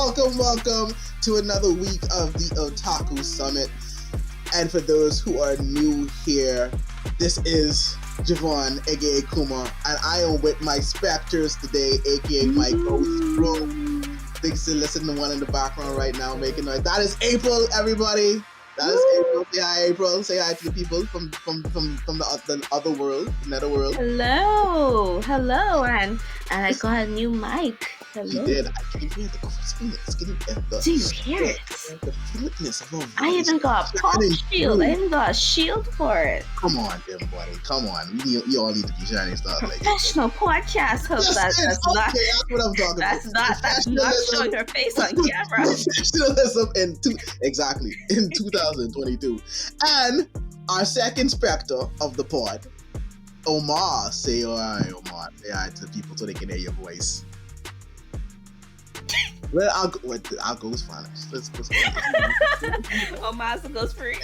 welcome to another week of the Otaku Summit. And for those who are new here, this is Javon, aka Kuma, and I am with my specters today, aka my ghost bro. Thanks to listen to one in the background right now making noise. That is April, everybody. That is April. Say hi, April. Say hi to the people from the other world, the netherworld. Hello, and I got a new mic. Hello. She did. I can hear the crispiness. Do you hear it? The fluidness of her voice. I even got a pop shield. I even got a shield for it. Come on, everybody. Come on. You all need to be shining stars like professional podcast host. That's not what I'm talking about. That's not showing her face on camera. Professionalism in 2022. And our second specter of the pod, Omar. Say hi, Omar. Say hi to the people so they can hear your voice. Well, I'll go Spanish. Let's go Spanish. Omar's the ghost free.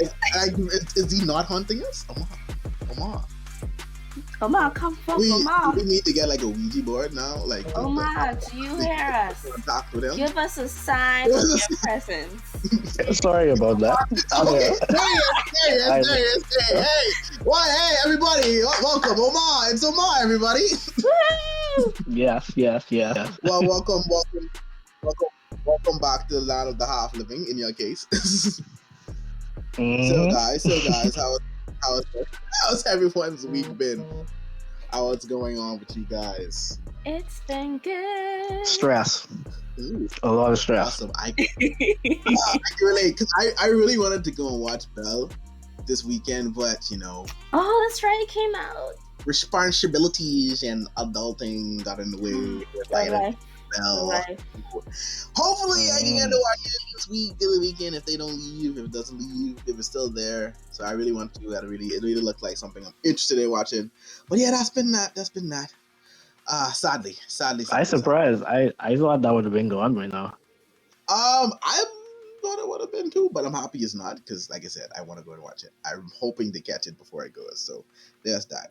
Is he not hunting us? Omar, come fuck Omar. We need to get like a Ouija board now. Like Omar, do you hear us? Talk to them. Give us a sign of your presence. Sorry about that. Okay. There he is. Hey, why? Hey, everybody, welcome, Omar. It's Omar, everybody. Yes. Well, welcome back to the land of the half living. In your case. So guys, how's everyone's week been? How's going on with you guys? It's been good. Stress. Ooh, a lot of stress. Awesome. I can relate because I really wanted to go and watch Belle this weekend, but Oh, that's right, it came out. Responsibilities and adulting got in the way. Belle. Hopefully, I can get to watch it this weekend if they don't leave. If it doesn't leave, if it's still there. So I really want to. It really looked like something I'm interested in watching. But yeah, that's been that. Sadly. I'm surprised. I thought that would have been gone by now. I thought it would have been too, but I'm happy it's not because, like I said, I want to go and watch it. I'm hoping to catch it before it goes. So there's that.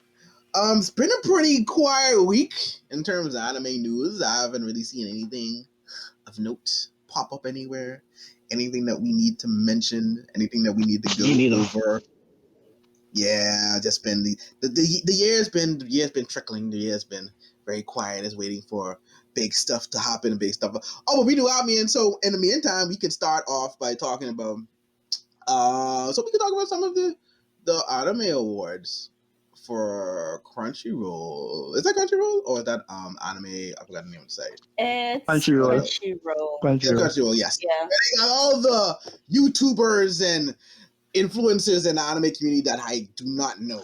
It's been a pretty quiet week in terms of anime news. I haven't really seen anything of note pop up anywhere. Anything that we need to mention. Anything that we need to go over. Yeah, just been the year's been trickling. The year's been very quiet. It's waiting for big stuff to happen. Big stuff. Oh, but we do have me, and so in the meantime, we can start off by talking about. So we can talk about some of the anime awards for Crunchyroll. Is that Crunchyroll or is that anime? I forgot the name of the site. It's Crunchyroll. Crunchyroll, yes. Yeah. They got all the YouTubers and influencers in the anime community that I do not know.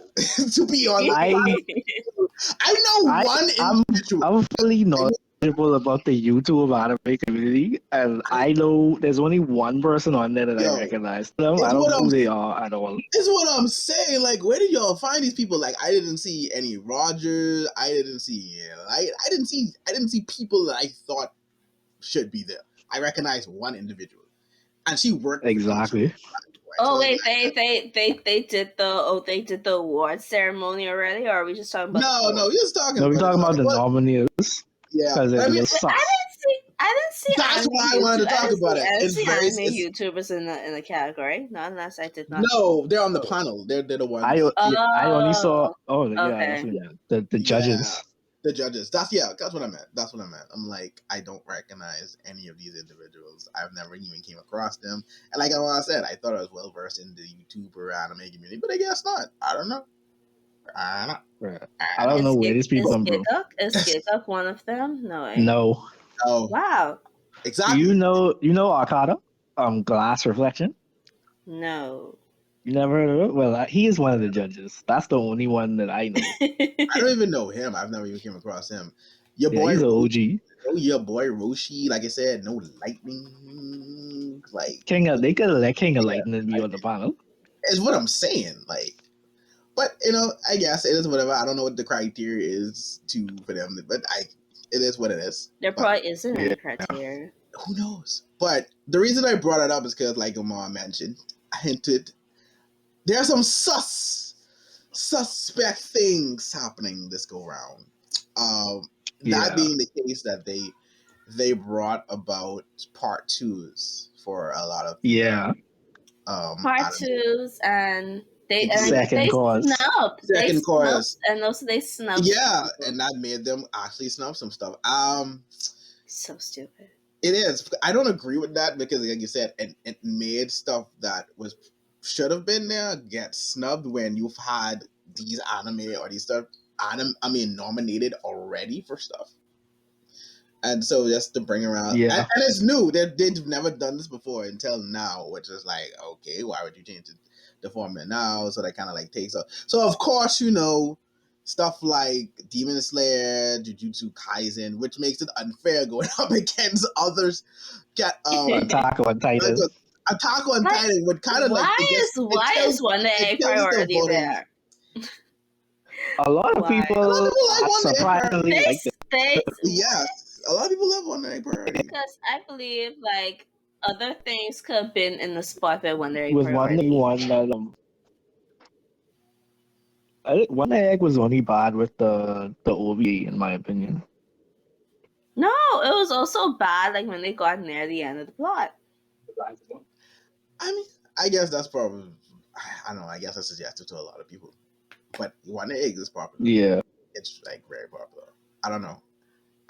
To be honest, I know one individual. I'm fully knowledgeable about the YouTube anime community, and I know there's only one person on there that I recognize. I don't know who they are at all. That's what I'm saying. Like, where did y'all find these people? Like, I didn't see any Rogers. I didn't see I didn't see people that I thought should be there. I recognize one individual, and she worked exactly. Oh wait, they did the award ceremony already, or are we just talking about? No, we're just talking. No, we're talking about the nominees. Yeah, I didn't see. That's why I wanted to talk about it. I didn't see anime YouTubers in the category. Not unless I did not. No, they're on the panel. They're the ones. I only saw. Oh, okay. The judges. The judges. That's what I meant. I'm like, I don't recognize any of these individuals. I've never even came across them. And like I said, I thought I was well versed in the YouTuber anime community, but I guess not. I don't know. I don't know where these people come from. Is Giguk one of them? No. No. Oh. Wow. Exactly. You know Arcada? Glass Reflection? No. You never heard of it? Well, he is one of the judges. That's the only one that I know. I don't even know him. I've never even came across him. Your boy, he's an OG. Oh, your boy Roshi. Like I said, no lightning. Like they could let King of Lightning be on the panel. Is what I'm saying. Like, but I guess it is whatever. I don't know what the criteria is for them, but it is what it is. There probably isn't any criteria. Who knows? But the reason I brought it up is because, like Amar mentioned, I hinted. There are some suspect things happening this go round. That being the case that they brought about part twos for a lot of part anime. twos, and they second course. Second chorus, and also they snubbed. yeah, people. and that made them actually snub some stuff. So stupid. It is. I don't agree with that because, like you said, it made stuff that should have been there get snubbed when you've had these anime or these stuff nominated already for stuff. And so just to bring around, and it's new. They've never done this before until now, which is like, okay, why would you change the format now? So that kind of like takes up. So of course, stuff like Demon Slayer, Jujutsu Kaisen, which makes it unfair going up against others. Otaku on Titan. Attack on Titan would kind of like why is One Egg priority there? A lot of people surprisingly like it. Yes, a lot of people love One Egg priority because I believe like other things could have been in the spot where One Egg with priority. One Egg was only bad with the OVA, in my opinion. No, it was also bad like when they got near the end of the plot. I mean, I guess that's probably, I don't know, I guess that's suggested to a lot of people. But One Egg is popular. Yeah. It's like very popular. I don't know.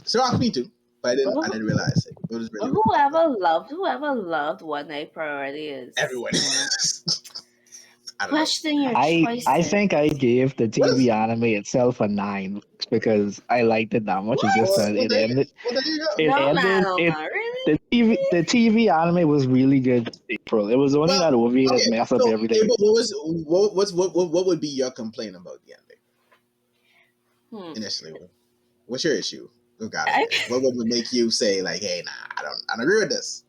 Shocked me too, but I didn't realize it. It was really whoever loved One Egg priority is everyone. Question your choices. I think I gave the TV anime itself a 9 because I liked it that much. It just it ended. The TV anime was really good in April. It was only that OVA that messed up everything. What would be your complaint about the ending? Initially, what's your issue? What would make you say like, hey, nah, I don't agree with this?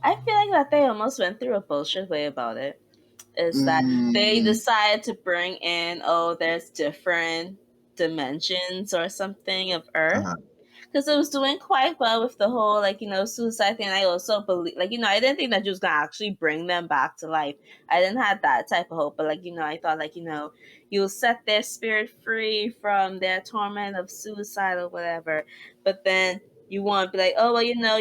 I feel like that they almost went through a bullshit way about it. Is that they decided to bring in, there's different dimensions or something of Earth. Because it was doing quite well with the whole, suicide thing. I also believe, I didn't think that you was going to actually bring them back to life. I didn't have that type of hope. But, I thought, you'll set their spirit free from their torment of suicide or whatever. But then you want to be like,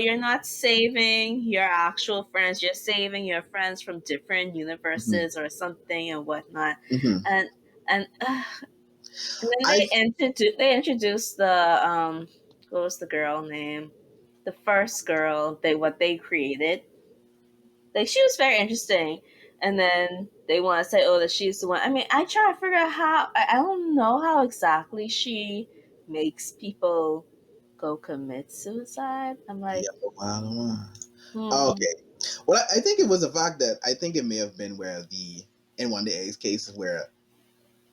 you're not saving your actual friends. You're saving your friends from different universes or something and whatnot. And then they introduced the what was the girl name? The first girl they created. She was very interesting. And then they want to say, that she's the one. I mean, I try to figure out how. I don't know how exactly she makes people go commit suicide. I'm like, okay. Well, I think it was the fact that I think it may have been where in One Egg's case where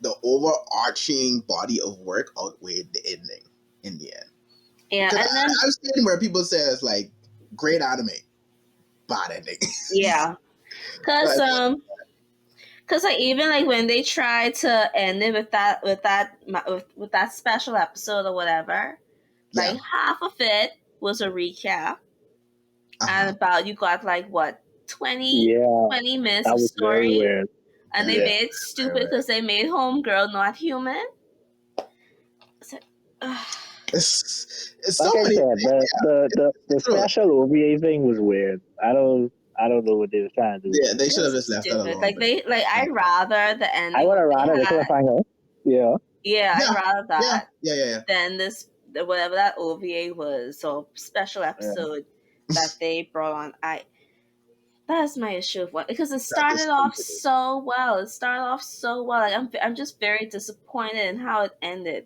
the overarching body of work outweighed the ending in the end. Yeah, and then I've seen where people say it's like great anime, bad ending. Yeah, because even when they tried to end it with that special episode or whatever, half of it was a recap, and about you got 20 minutes of story, weird. And they made it stupid because they made Homegirl not human. It's so like I said, the special OVA thing was weird. I don't know what they were trying to do. Yeah, they should have just left that alone. I'd rather the ending. I would have rather the cliffhanger. Yeah. I'd rather that. Yeah. Than this, whatever that OVA was, so special episode that they brought on. That's my issue with because it started off so well. I'm just very disappointed in how it ended.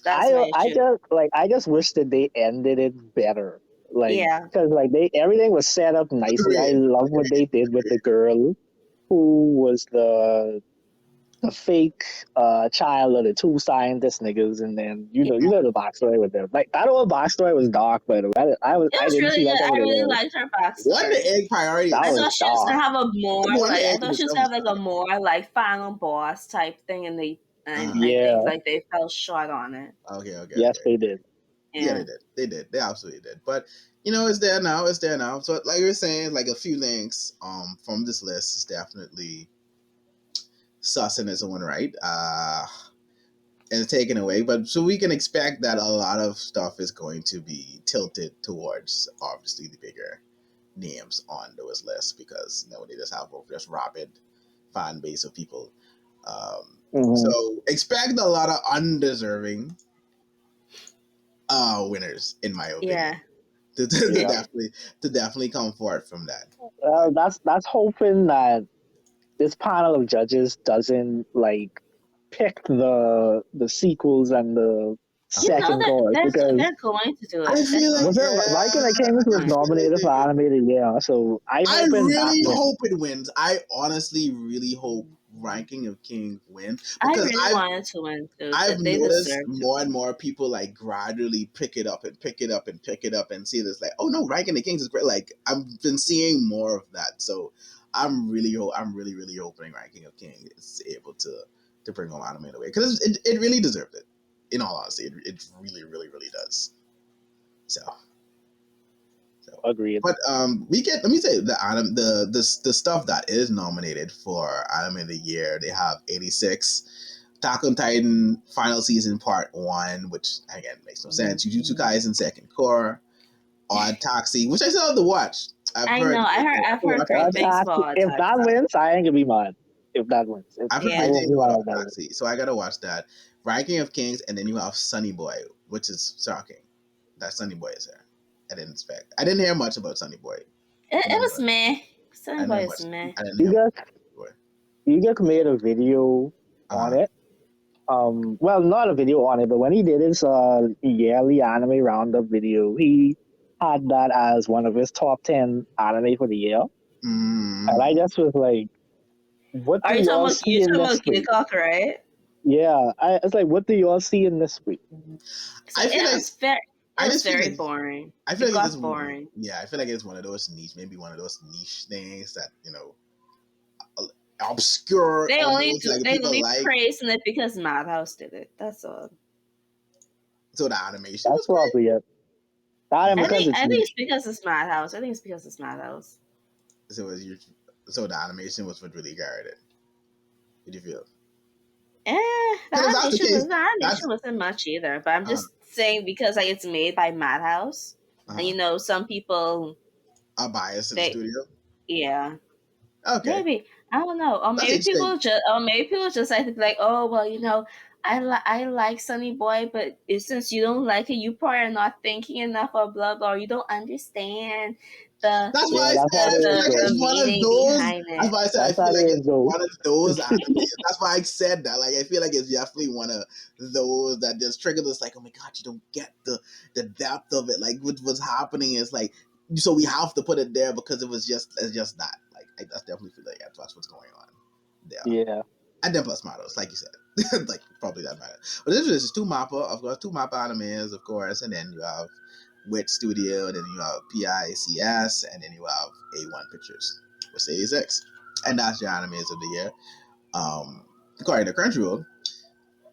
I just wish that they ended it better. Because everything was set up nicely. I love what they did with the girl who was the fake child of the two scientist niggas, and then you know the backstory with them. That whole backstory was dark, by the way. I didn't see that. I really liked her backstory. One Egg priority. I thought she was gonna have a more I thought she was gonna have a more final boss type thing, and I think they fell short on it. Okay. Yes, they did. Yeah, they did. They absolutely did. But it's there now. So like you were saying, a few things from this list is definitely sus in its own right. and taken away. But so we can expect that a lot of stuff is going to be tilted towards obviously the bigger names on those lists because they just have a just rabid fan base of people. So expect a lot of undeserving winners, in my opinion, to definitely come forth from that. That's hoping that this panel of judges doesn't like pick the sequels and the second chorus because they're going to do it. I feel like was it Viking the Kings was nominated for animated year, so I really hope it wins. I honestly really hope Ranking of Kings wins because I really wanted to win too. I've They noticed deserve more and more people like gradually pick it up and pick it up and pick it up and see this like, oh no, Ranking the Kings is great. Like I've been seeing more of that, so I'm really hoping Ranking of Kings is able to bring home anime away because it really deserved it. In all honesty, it really does. So agreed. But let me say the stuff that is nominated for anime of the year. They have 86, Attack on Titan Final Season Part 1, which again makes no sense. Jujutsu Kaisen Second Core, Odd Taxi, which I still have to watch. I've heard great things about If that wins, I ain't gonna be mad. If that wins, I've heard great things about Odd Taxi, so I gotta watch that. Ranking of Kings, and then you have Sunny Boy, which is shocking. That Sunny Boy is there. I didn't expect. I didn't hear much about Sunny Boy. It was meh. Sunny Boy is meh. You just made a video on it. Well, not a video on it, but when he did his yearly anime roundup video, he had that as one of his top 10 anime for the year. And I just was like, what do y'all see in this week? Right? Yeah, it's like, what do y'all see in this week? I feel it was very boring. I feel like it's boring. Yeah, I feel like it's one of those niche things that obscure. They only praising it because Madhouse did it. That's all. So the animation. That's probably it. I think it's because it's Madhouse. So the animation was what really carried it. What do you feel? The animation wasn't much either. But I'm just saying because like it's made by Madhouse, and some people are biased to the studio. Yeah. Okay. Maybe I don't know, or maybe people just like, oh well, I like Sunny Boy, but since you don't like it, you probably are not thinking enough of blah blah, or you don't understand the. That's why I said it's one of those. That's why I said I feel like it's one of those. That's why I said that. Like I feel like it's definitely one of those that just trigger this. Like, oh my god, you don't get the depth of it. Like what's happening is like, so we have to put it there because it's just that. Like I just definitely feel like that's what's going on there. Yeah. And then plus models, like you said, like probably that matter. But this is two Mappa, of course, two Mappa animes, of course, and then you have Wit Studio, and then you have PICS, and then you have A1 Pictures with 86, and that's your animes of the year, according to Crunchyroll.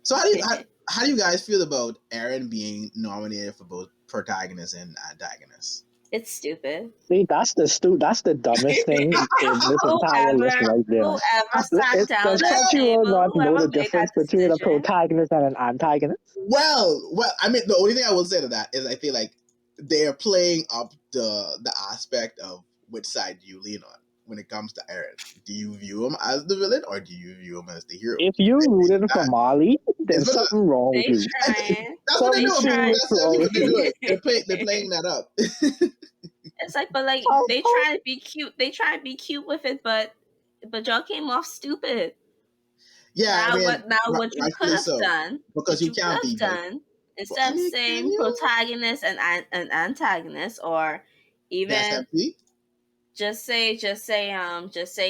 So how do you guys feel about Eren being nominated for both protagonist and antagonist? It's stupid. See, that's the dumbest thing in this entire list right there. Whoever sat down does Crunchyroll not know the difference between a protagonist and an antagonist? Well, I mean, the only thing I will say to that is I feel like they're playing up the aspect of which side you lean on when it comes to Eren. Do you view him as the villain or do you view him as the hero? If you rooted for Molly, there's something wrong with you. That's what they're doing. That's what they're doing. They're playing that up. It's like, but like they try to be cute. They try to be cute with it, but y'all came off stupid. Yeah, what you could have done, because you can't be done instead of saying protagonist and antagonist, or even just say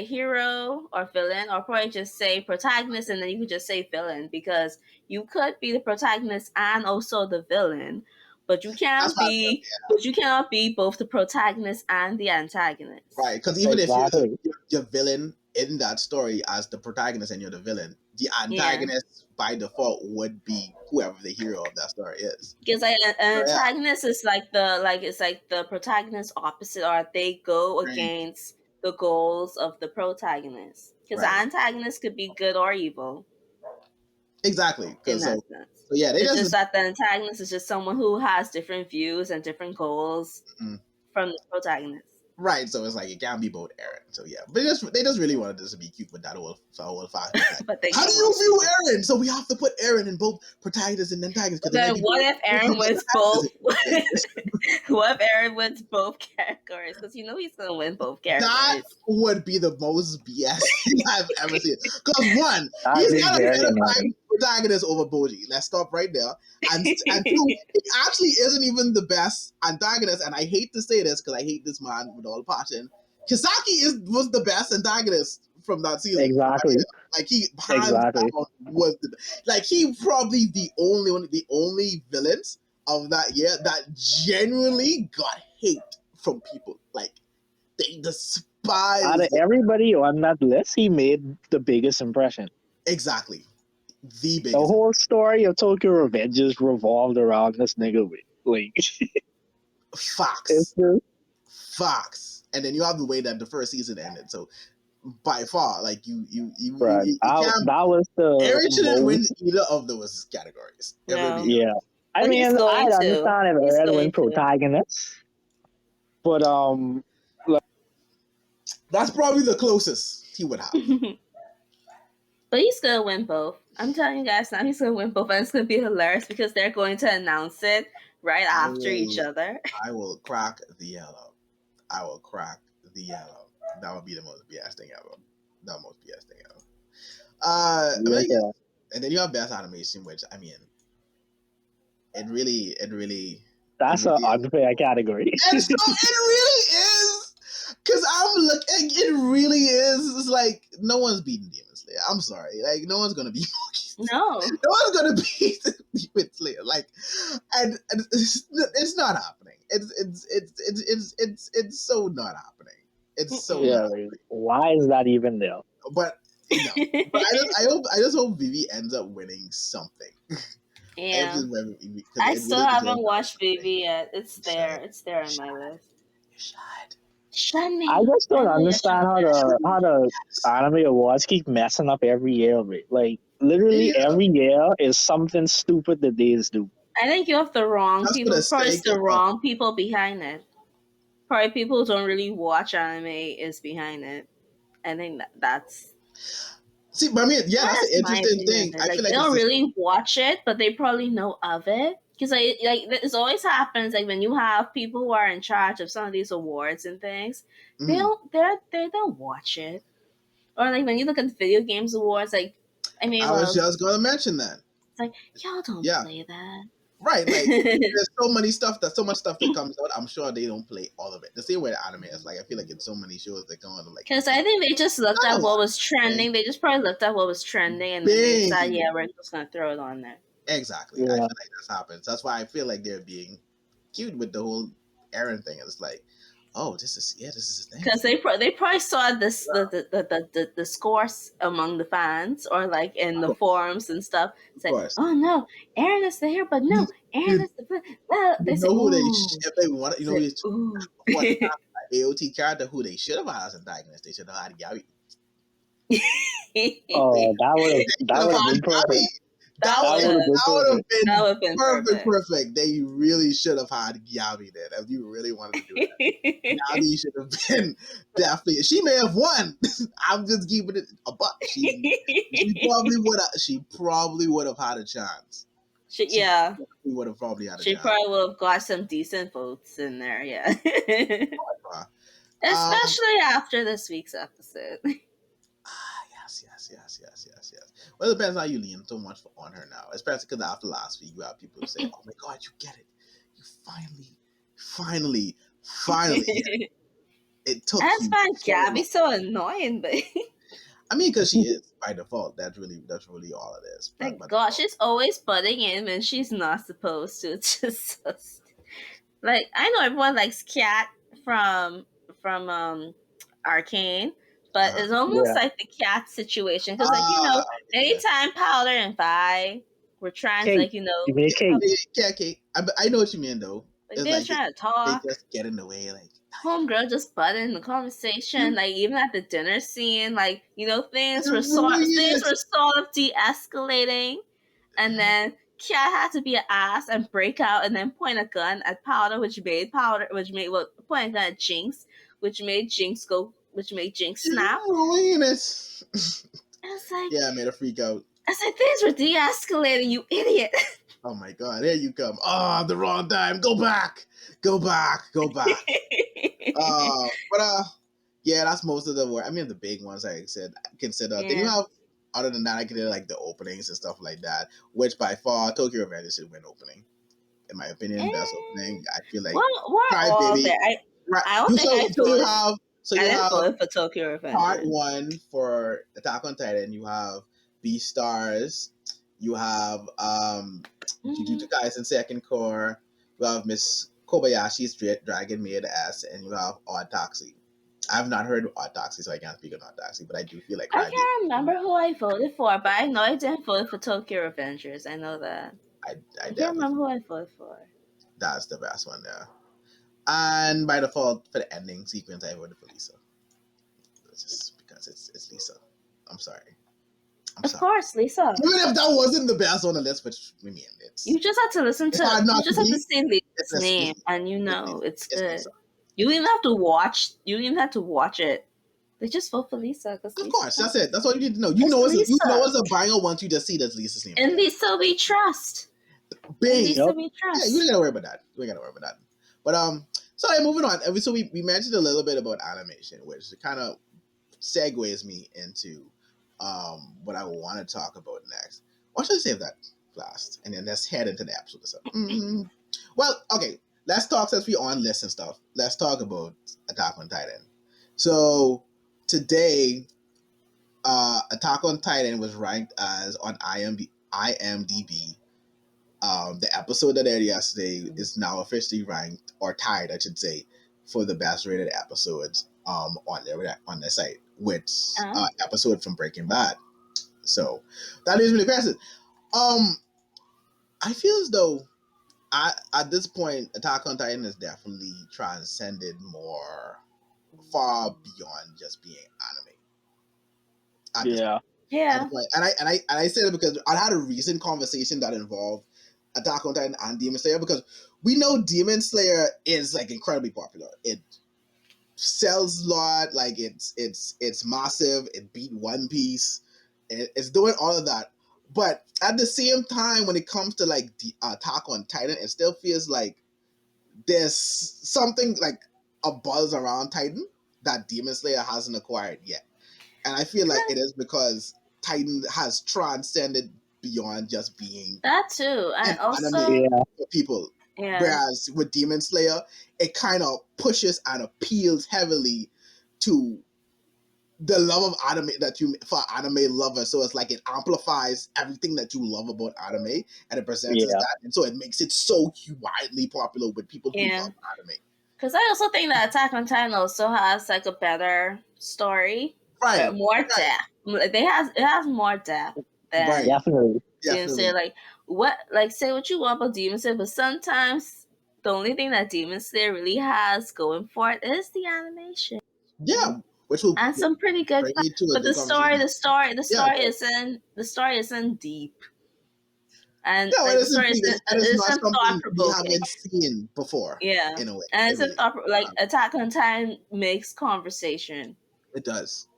hero or villain, or probably just say protagonist and then you could just say villain, because you could be the protagonist and also the villain, but you can't be you cannot be both the protagonist and the antagonist. Right, because even if you're villain in that story as the protagonist and you're the villain, the antagonist by default would be whoever the hero of that story is. Because like an antagonist is like the protagonist opposite, or they go against the goals of the protagonist. Because the antagonist could be good or evil. Exactly. In that So sense. yeah, it's just that the antagonist is just someone who has different views and different goals from the protagonist. Right, so it's like it can't be both Eren. So yeah, but they just really wanted this to be cute with that whole fact. Like, but they how do you view Eren? So we have to put Eren in both protagonists and antagonists. Then what if Eren wins both? What if Eren wins both categories? Because you know he's gonna win both categories. That would be the most BS thing I've ever seen. Because one, he's not a better protagonist over Boji. Let's stop right there. And two, he actually isn't even the best antagonist. And I hate to say this because I hate this man with all passion. Kisaki was the best antagonist from that season. Exactly. Like he was he probably the only villains of that year that genuinely got hate from people. Like they despise. Out of everybody on that list, he made the biggest impression. Exactly. The biggest. The whole story of Tokyo Revengers revolved around this nigga. Like Fox. Fox. And then you have the way that the first season ended. So by far, like you can't. That was the Eren shouldn't win either of those categories. No. Yeah. I mean, I'd understand if Eren win protagonist. But that's probably the closest he would have. But he's gonna win both. I'm telling you guys now, he's gonna win both, and it's gonna be hilarious because they're going to announce it right after each other. I will crack the yellow. That would be the most BS thing ever. The most BS thing ever. And then you have best animation, which I mean, it really. That's an unfair category. And so it really is. Because I'm looking, it really is. It's like, no one's beating Demon Slayer. I'm sorry. Like, no one's going to beat No. No one's going to beat Demon Slayer. Like, and it's not happening. It's so not happening. It's so not happening. Why is that even there? But, but I just hope Vivi ends up winning something. Yeah. I still haven't watched Vivi yet. It's there. It's there on my list. You should. I just don't understand how the anime awards keep messing up every year. Like literally every year is something stupid that they do. I think you have the wrong people. Probably the wrong people behind it. Probably people who don't really watch anime is behind it. I think that's. See, but I mean, yeah, that's an interesting thing. I feel like they don't really watch it, but they probably know of it. Because like this always happens, like when you have people who are in charge of some of these awards and things, they don't watch it. Or like when you look at the video games awards, like I was just gonna mention that. It's like y'all don't play that. Right, like there's so much stuff that comes out. I'm sure they don't play all of it. The same way the anime is. Like I feel like it's so many shows that come out. Like because I think they just looked at what was trending. They just probably looked at what was trending and then they decided, we're just gonna throw it on there. Exactly. Yeah. I feel like this happens. That's why I feel like they're being cute with the whole Eren thing. It's like, oh, this is his thing. Because they probably saw this the scores among the fans or like in the forums and stuff. It's like, oh no, Eren is the hero, but no, Eren is the they say, who if they want, what AOT character who they should have had as antagonist. They should have had Gabi. Oh, that would have been perfect. That would have been perfect. They really should have had Gabi there. If you really wanted to do that, Gabi should have been definitely. She may have won. I'm just keeping it a buck. She probably would have had a chance. She would have probably had a chance. She probably would have got some decent votes in there. Yeah, especially after this week's episode. Yes. Well, it depends how you lean so much on her now, especially because after last week, you have people who say, "Oh my God, you get it! You finally." It took. That's fine. Gabi's so annoying, but I mean, because she is by default. That's really all it is. God, she's always butting in when she's not supposed to. It's just like I know everyone likes Cat from Arcane. But it's almost like the Cat situation. Because, anytime Powder and Vi were trying to, Kate. I know what you mean, though. Like, they were trying to talk. They just get in the way. Like, homegirl just butted in the conversation. Like, even at the dinner scene, like, things were sort of de-escalating. and then Cat had to be an ass and break out and then point a gun at Powder, which made point a gun at Jinx, which made Jinx snap. Ruinous. It's like, yeah, I made a freak out. It's like, things were de-escalating, you idiot. Oh my god, here you come. The wrong time. Go back. Yeah, that's most of the work. I mean, the big ones, like I said, consider. Yeah. Then you have, other than that, I consider like the openings and stuff like that, which by far Tokyo Revengers should win opening. In my opinion, best opening. I feel like we're all there. I don't think I didn't vote for Tokyo Revengers. Part 1 for Attack on Titan, you have Beastars, you have Jujutsu Kaisen Second Core, you have Miss Kobayashi's Dragon Maid S, and you have Odd Taxi. I've not heard of Odd Taxi, so I can't speak on Odd Taxi, but I do feel like I can't remember who I voted for, but I know I didn't vote for Tokyo Revengers. I know that. I can't remember who I voted for. That's the best one there. And by default, for the ending sequence, I voted for Lisa. Just because it's Lisa. I'm sorry. Of course, Lisa. Even if that wasn't the best on the list, which I mean, you just have to listen to. You just have to say Lisa's name, and you know it's good. You don't even have to watch. You don't even have to watch it. They just vote for Lisa. Of course, that's it. That's all you need to know. You know it's a banger once you just see that Lisa's name. And Lisa we trust. Lisa we trust. Yeah, you ain't gotta worry about that. But so moving on. So we mentioned a little bit about animation, which kind of segues me into what I want to talk about next. Or should I save that last? And then let's head into the episode itself. Well, okay. Let's talk, since we're on lists and stuff, let's talk about Attack on Titan. So today, Attack on Titan was ranked as on IMDb. The episode that aired yesterday is now officially ranked, or tied, I should say, for the best rated episodes on their site, which episode from Breaking Bad. So that is really impressive. I feel as though at this point, Attack on Titan has definitely transcended far beyond just being anime. Yeah. And I say that because I had a recent conversation that involved Attack on Titan and Demon Slayer, because we know Demon Slayer is like incredibly popular. It sells a lot, like it's massive. It beat One Piece. It's doing all of that. But at the same time, when it comes to like the Attack on Titan, it still feels like there's something like a buzz around Titan that Demon Slayer hasn't acquired yet. And I feel like it is because Titan has transcended beyond just being that too, and also for people. Yeah. Whereas with Demon Slayer, it kind of pushes and appeals heavily to the love of anime for anime lovers. So it's like it amplifies everything that you love about anime, and it presents as that, and so it makes it so widely popular with people who love anime. Because I also think that Attack on Titan also has like a better story, right? More depth. It has more depth than definitely. Demon Slayer. Say what you want about Demon Slayer, but sometimes the only thing that Demon Slayer really has going for it is the animation. Yeah. Which will and some pretty good fun. But the story isn't deep. And no, it isn't not something we haven't seen before. Yeah. In a way. And it's Attack on Titan makes conversation. It does.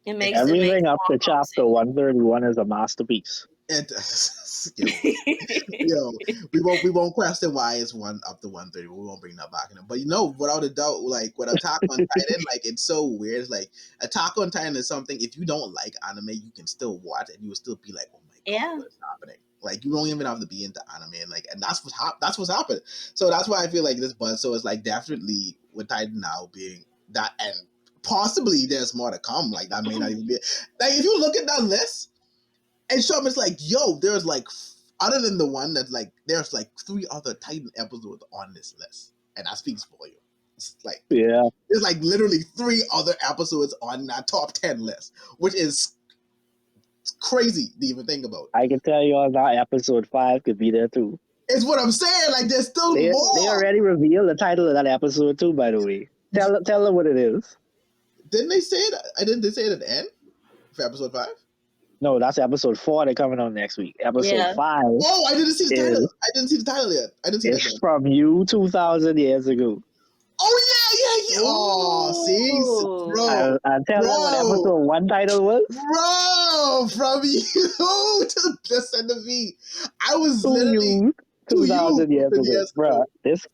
Everything up to chapter 131 is a masterpiece. It does. Yo, we won't question why it's up to 130. We won't bring that back. But without a doubt, like with Attack on Titan, like it's so weird. It's like Attack on Titan is something, if you don't like anime, you can still watch and you will still be like, oh my god, what is happening? Like you don't even have to be into anime, and that's what's happened. So that's why I feel like this buzz. So it's like definitely with Titan now being that, and possibly there's more to come. Like that may not even be like if you look at that list. And Sean is like, yo, there's like, other than the one that like, there's like 3 other Titan episodes on this list. And that speaks volume. It's like, there's like literally 3 other episodes on that top 10 list, which is crazy to even think about. I can tell you on that episode 5 could be there too. It's what I'm saying. Like, there's still more. They already revealed the title of that episode too, by the way. Tell them what it is. Didn't they say that? Didn't they say it at the end for episode 5? No, that's episode 4. They're coming on next week. Episode 5. Oh, I didn't see the title. I didn't see the title yet. I didn't see that. It's from you 2,000 years ago. Oh yeah. Oh, see, bro. I'll tell them what episode 1 title was. Bro, from you to just send to me. I was to literally you 2,000 years ago, bro. That's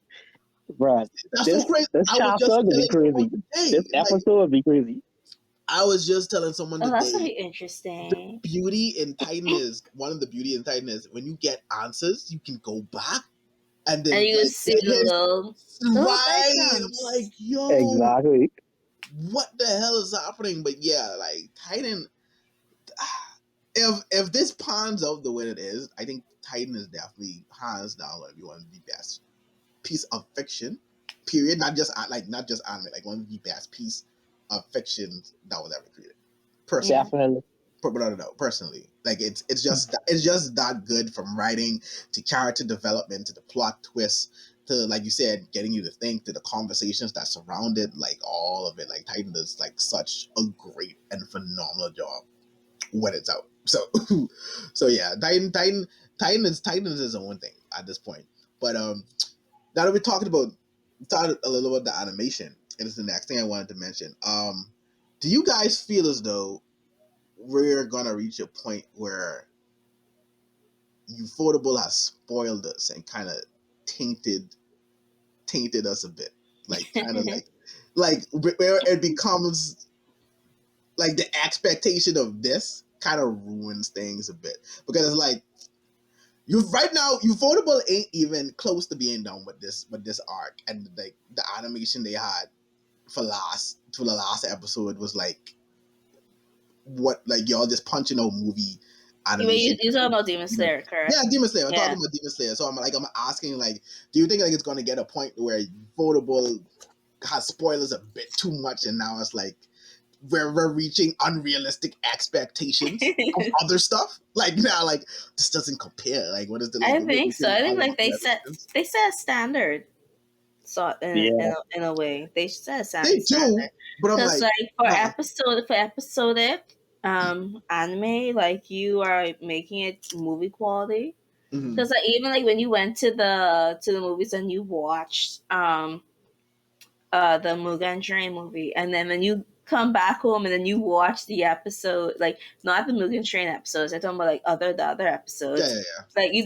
so crazy. This chapter will be crazy. This episode will be crazy. I was just telling someone today. That's very interesting. The beauty in Titan is when you get answers, you can go back and then you see the little right. I'm like, yo, exactly. What the hell is happening? But yeah, like Titan. If this pans out the way it is, I think Titan is definitely hands down going to be one of the best piece of fiction. Period. Not just anime, like one of the best piece of fiction that was ever created. Personally. Definitely. But I don't know, personally. Like it's just that good, from writing to character development to the plot twists to, like you said, getting you to think, to the conversations that surround it, like all of it. Like Titan does like such a great and phenomenal job when it's out. So yeah, Titan is its own thing at this point. But now that we're talking a little about the animation, it is the next thing I wanted to mention. Do you guys feel as though we're gonna reach a point where ufotable has spoiled us and kind of tainted us a bit, like kind of like where it becomes like the expectation of this kind of ruins things a bit, because it's like right now ufotable ain't even close to being done with this arc, and like the animation they had for the last episode was like, what, like y'all just punching out movie animation. You're talking about Demon Slayer, correct? Yeah, Demon Slayer. I'm talking about Demon Slayer. So I'm asking, like, do you think like it's gonna get a point where ufotable has spoilers a bit too much, and now it's like we're reaching unrealistic expectations of other stuff? Like now, like this doesn't compare. Like, what is the? Like, I think so. I think like they set a standard. So in a way, they set a standard. They do, but I'm like for episodic anime, like you are making it movie quality. Because like even like when you went to the movies and you watched the Mugen Train movie, and then when you come back home and then you watch the episode, like not the Mugen Train episodes, I'm talking about like the other episodes. Yeah. Like you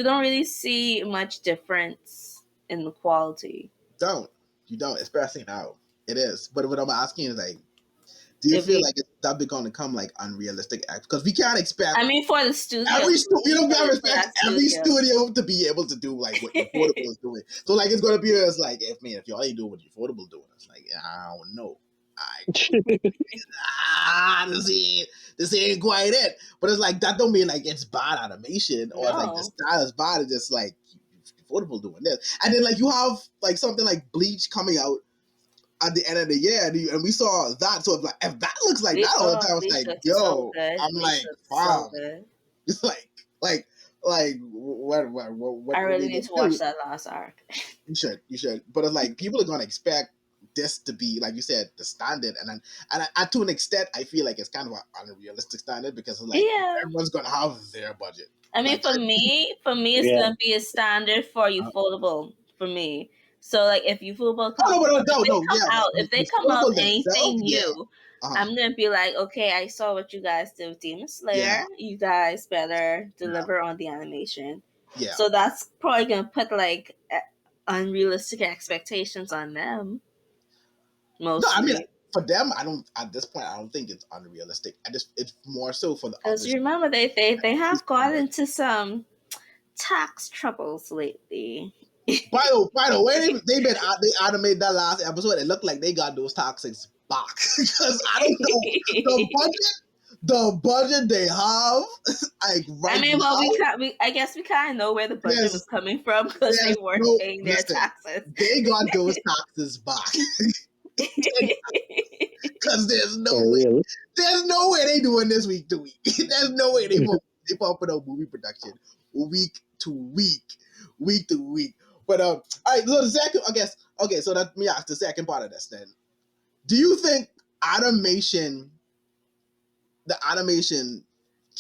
don't really see much difference in the quality. You don't, especially now. It is. But what I'm asking is like, do you feel like it's going to come like unrealistic act? Because we can't expect. I mean, for the studio, we don't expect every studio to be able to do like what ufotable is doing. So like, it's going to be as like, if y'all ain't doing what ufotable doing, it's like, I don't know. This ain't quite it. But it's like, that don't mean like it's bad animation or it's like the style is bad. It's just like ufotable doing this, and then like you have like something like Bleach coming out at the end of the year, and we saw that. So if that looks like that all the time, it's like, yo, I'm like, wow. It's like what I really need to watch that last arc. You should. But it's like, people are gonna expect this to be, like you said, the standard, and to an extent, I feel like it's kind of an unrealistic standard, because like everyone's gonna have their budget. I mean, like, for me, it's gonna be a standard for ufotable for me. So like, if ufotable if they come out anything new, I'm gonna be like, okay, I saw what you guys did with Demon Slayer. You guys better deliver on the animation. Yeah. So that's probably gonna put like unrealistic expectations on them. Mostly. No, I mean, for them, at this point, I don't think it's unrealistic. It's more so for the others. Because remember, they have got into some tax troubles lately. By the way, they animated that last episode. It looked like they got those taxes back, because I don't know the budget they have. Like right I mean, now, I guess we kind of know where the budget was coming from, because they weren't paying their taxes. They got those taxes back. Because there's no way they doing this week to week. There's no way they pumping out movie production week to week. But all right, so the second, I guess, okay, so let me ask the second part of this then. Do you think the animation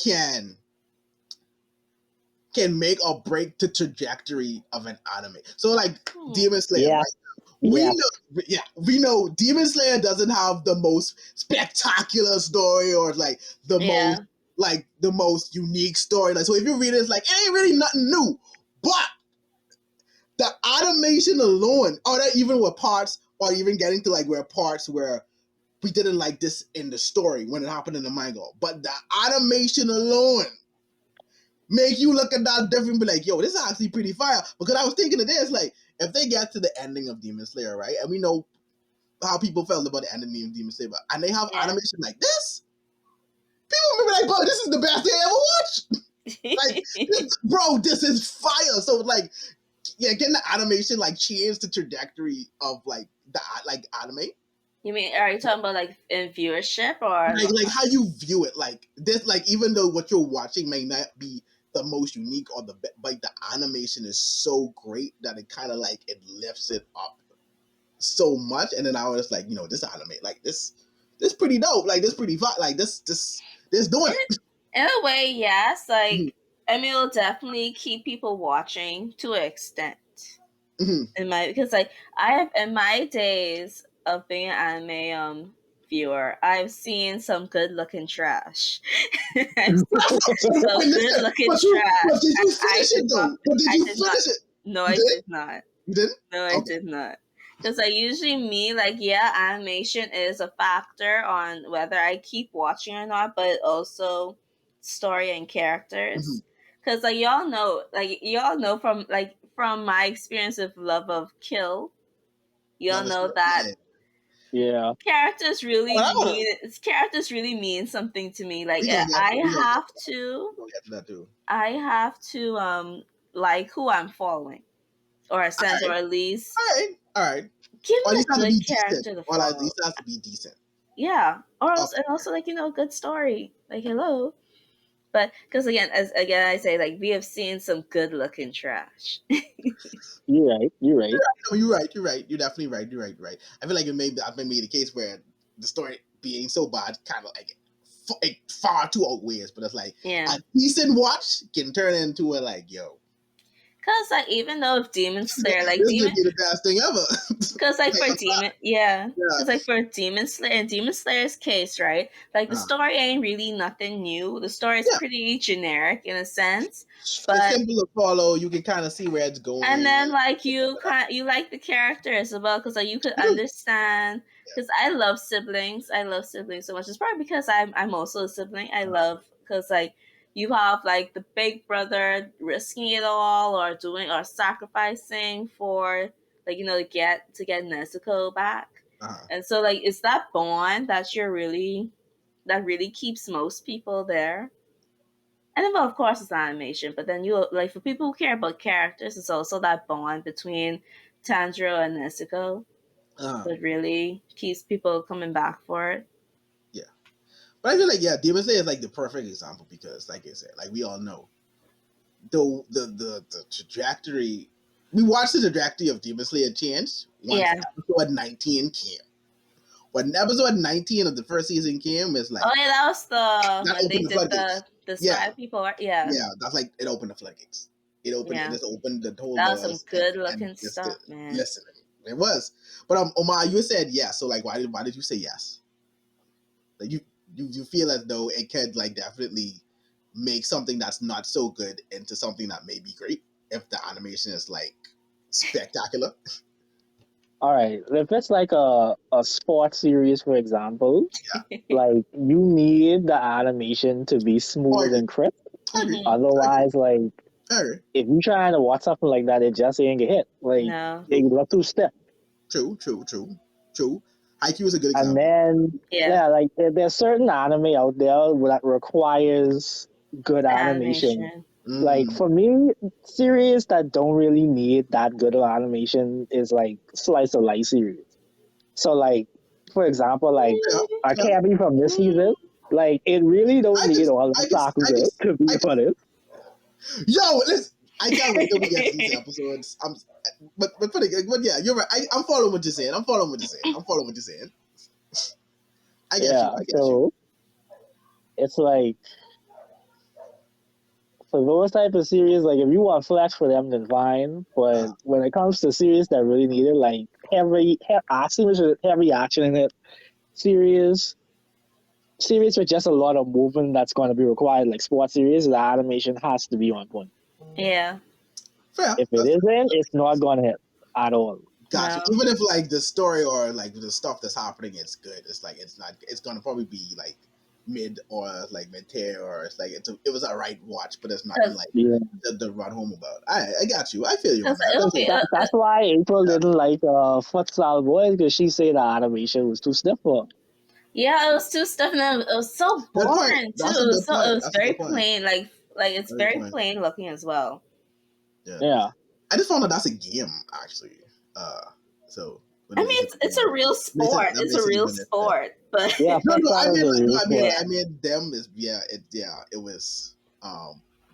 can make or break the trajectory of an anime. So like Demon Slayer, Yeah. right? We know Demon Slayer doesn't have the most spectacular story or like the most unique story. Like, so if you read it, it's like it ain't really nothing new. But the animation alone, or that even with parts, or even getting to like where parts where we didn't like this in the story when it happened in the manga, but the animation alone make you look at that different, be like, yo, this is actually pretty fire. Because I was thinking today, it's like, if they get to the ending of Demon Slayer, right, and we know how people felt about the ending of Demon Slayer, and they have animation like this, people will be like, bro, this is the best thing I ever watched. Like, bro, this is fire. So like, yeah, getting the animation like change the trajectory of like the like anime. You mean, are you talking about like in viewership or like how you view it? Like this, like even though what you're watching may not be the most unique or the best, but the animation is so great that it kind of like it lifts it up so much. And then I was like, this anime, like this pretty dope. Like this pretty fun. Like this doing it. In a way, yes. Like, I mean, it'll definitely keep people watching to an extent. Because like I have in my days of being an anime viewer, I've seen some good looking trash. I've seen some good looking trash. But did you finish it though? But did you finish it? No, I did not. You didn't? No, I did not. Because like usually me, like yeah, animation is a factor on whether I keep watching or not, but also story and characters. Because like y'all know from my experience of Love of Kill, y'all know that characters really mean something to me. Like I have to like who I'm following, or a sense, or at least all right. Give or at me least a good character to follow. Or at least it has to be decent. Yeah, or else, and also like good story. Like hello, but because again I say, like we have seen some good looking trash. You're right. You're right. You're definitely right. You're right. I feel like I've been made a case where the story being so bad kind of like far too outweighs, but it's like a decent watch can turn into a like, yo. Cause like even though if Demon Slayer, like this would be the best thing ever. Cause like for cause like for Demon Slayer, in Demon Slayer's case, right? Like the story ain't really nothing new. The story is pretty generic in a sense, but it's simple to follow. You can kind of see where it's going, and then like you like the characters as well, because like you could understand. Because I love siblings. I love siblings so much. It's probably because I'm also a sibling. I love because like you have like the big brother risking it all or doing or sacrificing for like to get Nezuko back. And so like it's that bond that really keeps most people there. And then well, of course it's animation, but then you like for people who care about characters, it's also that bond between Tanjiro and Nezuko that really keeps people coming back for it. Yeah. But I feel like Demon Slayer is like the perfect example because, like I said, like we all know, the trajectory. We watched the trajectory of Demon Slayer change once episode 19 came. When episode 19 of the first season came, it's like that was when they did the Sky people. That's like it opened the floodgates. It opened. It just opened the whole. That was some good looking stuff, man. Listen, it was. But Omar, you said yes. So like, why did you say yes? Like you feel as though it could like definitely make something that's not so good into something that may be great if the animation is like spectacular. All right, if it's like a sports series, for example, like you need the animation to be smooth and crisp. Otherwise, like if you're trying to watch something like that, it just ain't get hit. Like they look too stiff. True. IQ is a good example. And then like there's certain anime out there that requires good animation. Like for me, series that don't really need that good of animation is like slice of life series. So like, for example, like Academy from this season, like it really don't need all the Sakuga to be honest. Yo, listen, I can't wait till we get to these episodes. But yeah, you're right. I'm following what you're saying. I get you. So it's like for those type of series, like if you want flex for them, then fine. But when it comes to series that really need it, like heavy action, heavy action in it, series with just a lot of movement that's going to be required, like sports series, the animation has to be on point. Yeah. Fair. If it isn't, it's not going to hit at all. Gotcha. No. Even if like the story or like the stuff that's happening is good, it's like it's not. It's gonna probably be like mid or like mid tier, or it's like it was a right watch, but it's nothing like the run home about. I got you. I feel you on that. That's why April didn't like Futsal Boys, because she said the animation was too stiff for her. Yeah, it was too stiff, and it was so boring too. It was very plain, like it's very plain looking as well. Yeah. I just found out that's a game actually. So I mean, it's a real sport. It's a real sport, but yeah, I mean, them is it was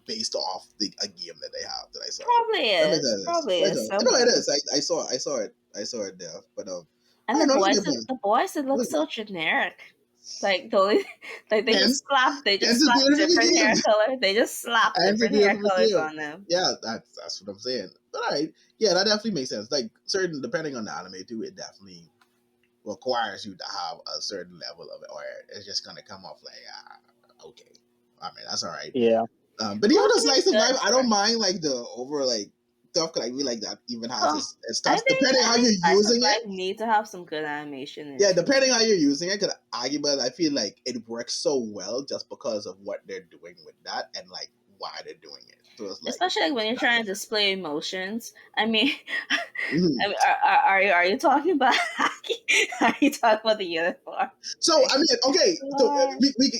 based off a game that they have that I saw. Probably is. No, it is. I saw it there, but and the boys, it looks so generic. Like they just slap different hair color. They just slap different hair colors on them. Yeah, that's what I'm saying. But all right, yeah, that definitely makes sense. Like certain, depending on the anime too, it definitely requires you to have a certain level of it, or it's just gonna come off like okay. I mean, that's all right. Yeah. But even the slice of life, I don't mind like the over like stuff. Cause I feel like that even has its stuff. Depending on how you're using it, need to have some good animation. Yeah, depending on how you're using it, because arguably I feel like it works so well just because of what they're doing with that and like why they're doing it. So it's like, especially like when you're trying to display emotions. I mean, are you talking about are you talking about the uniform? So I mean, okay, so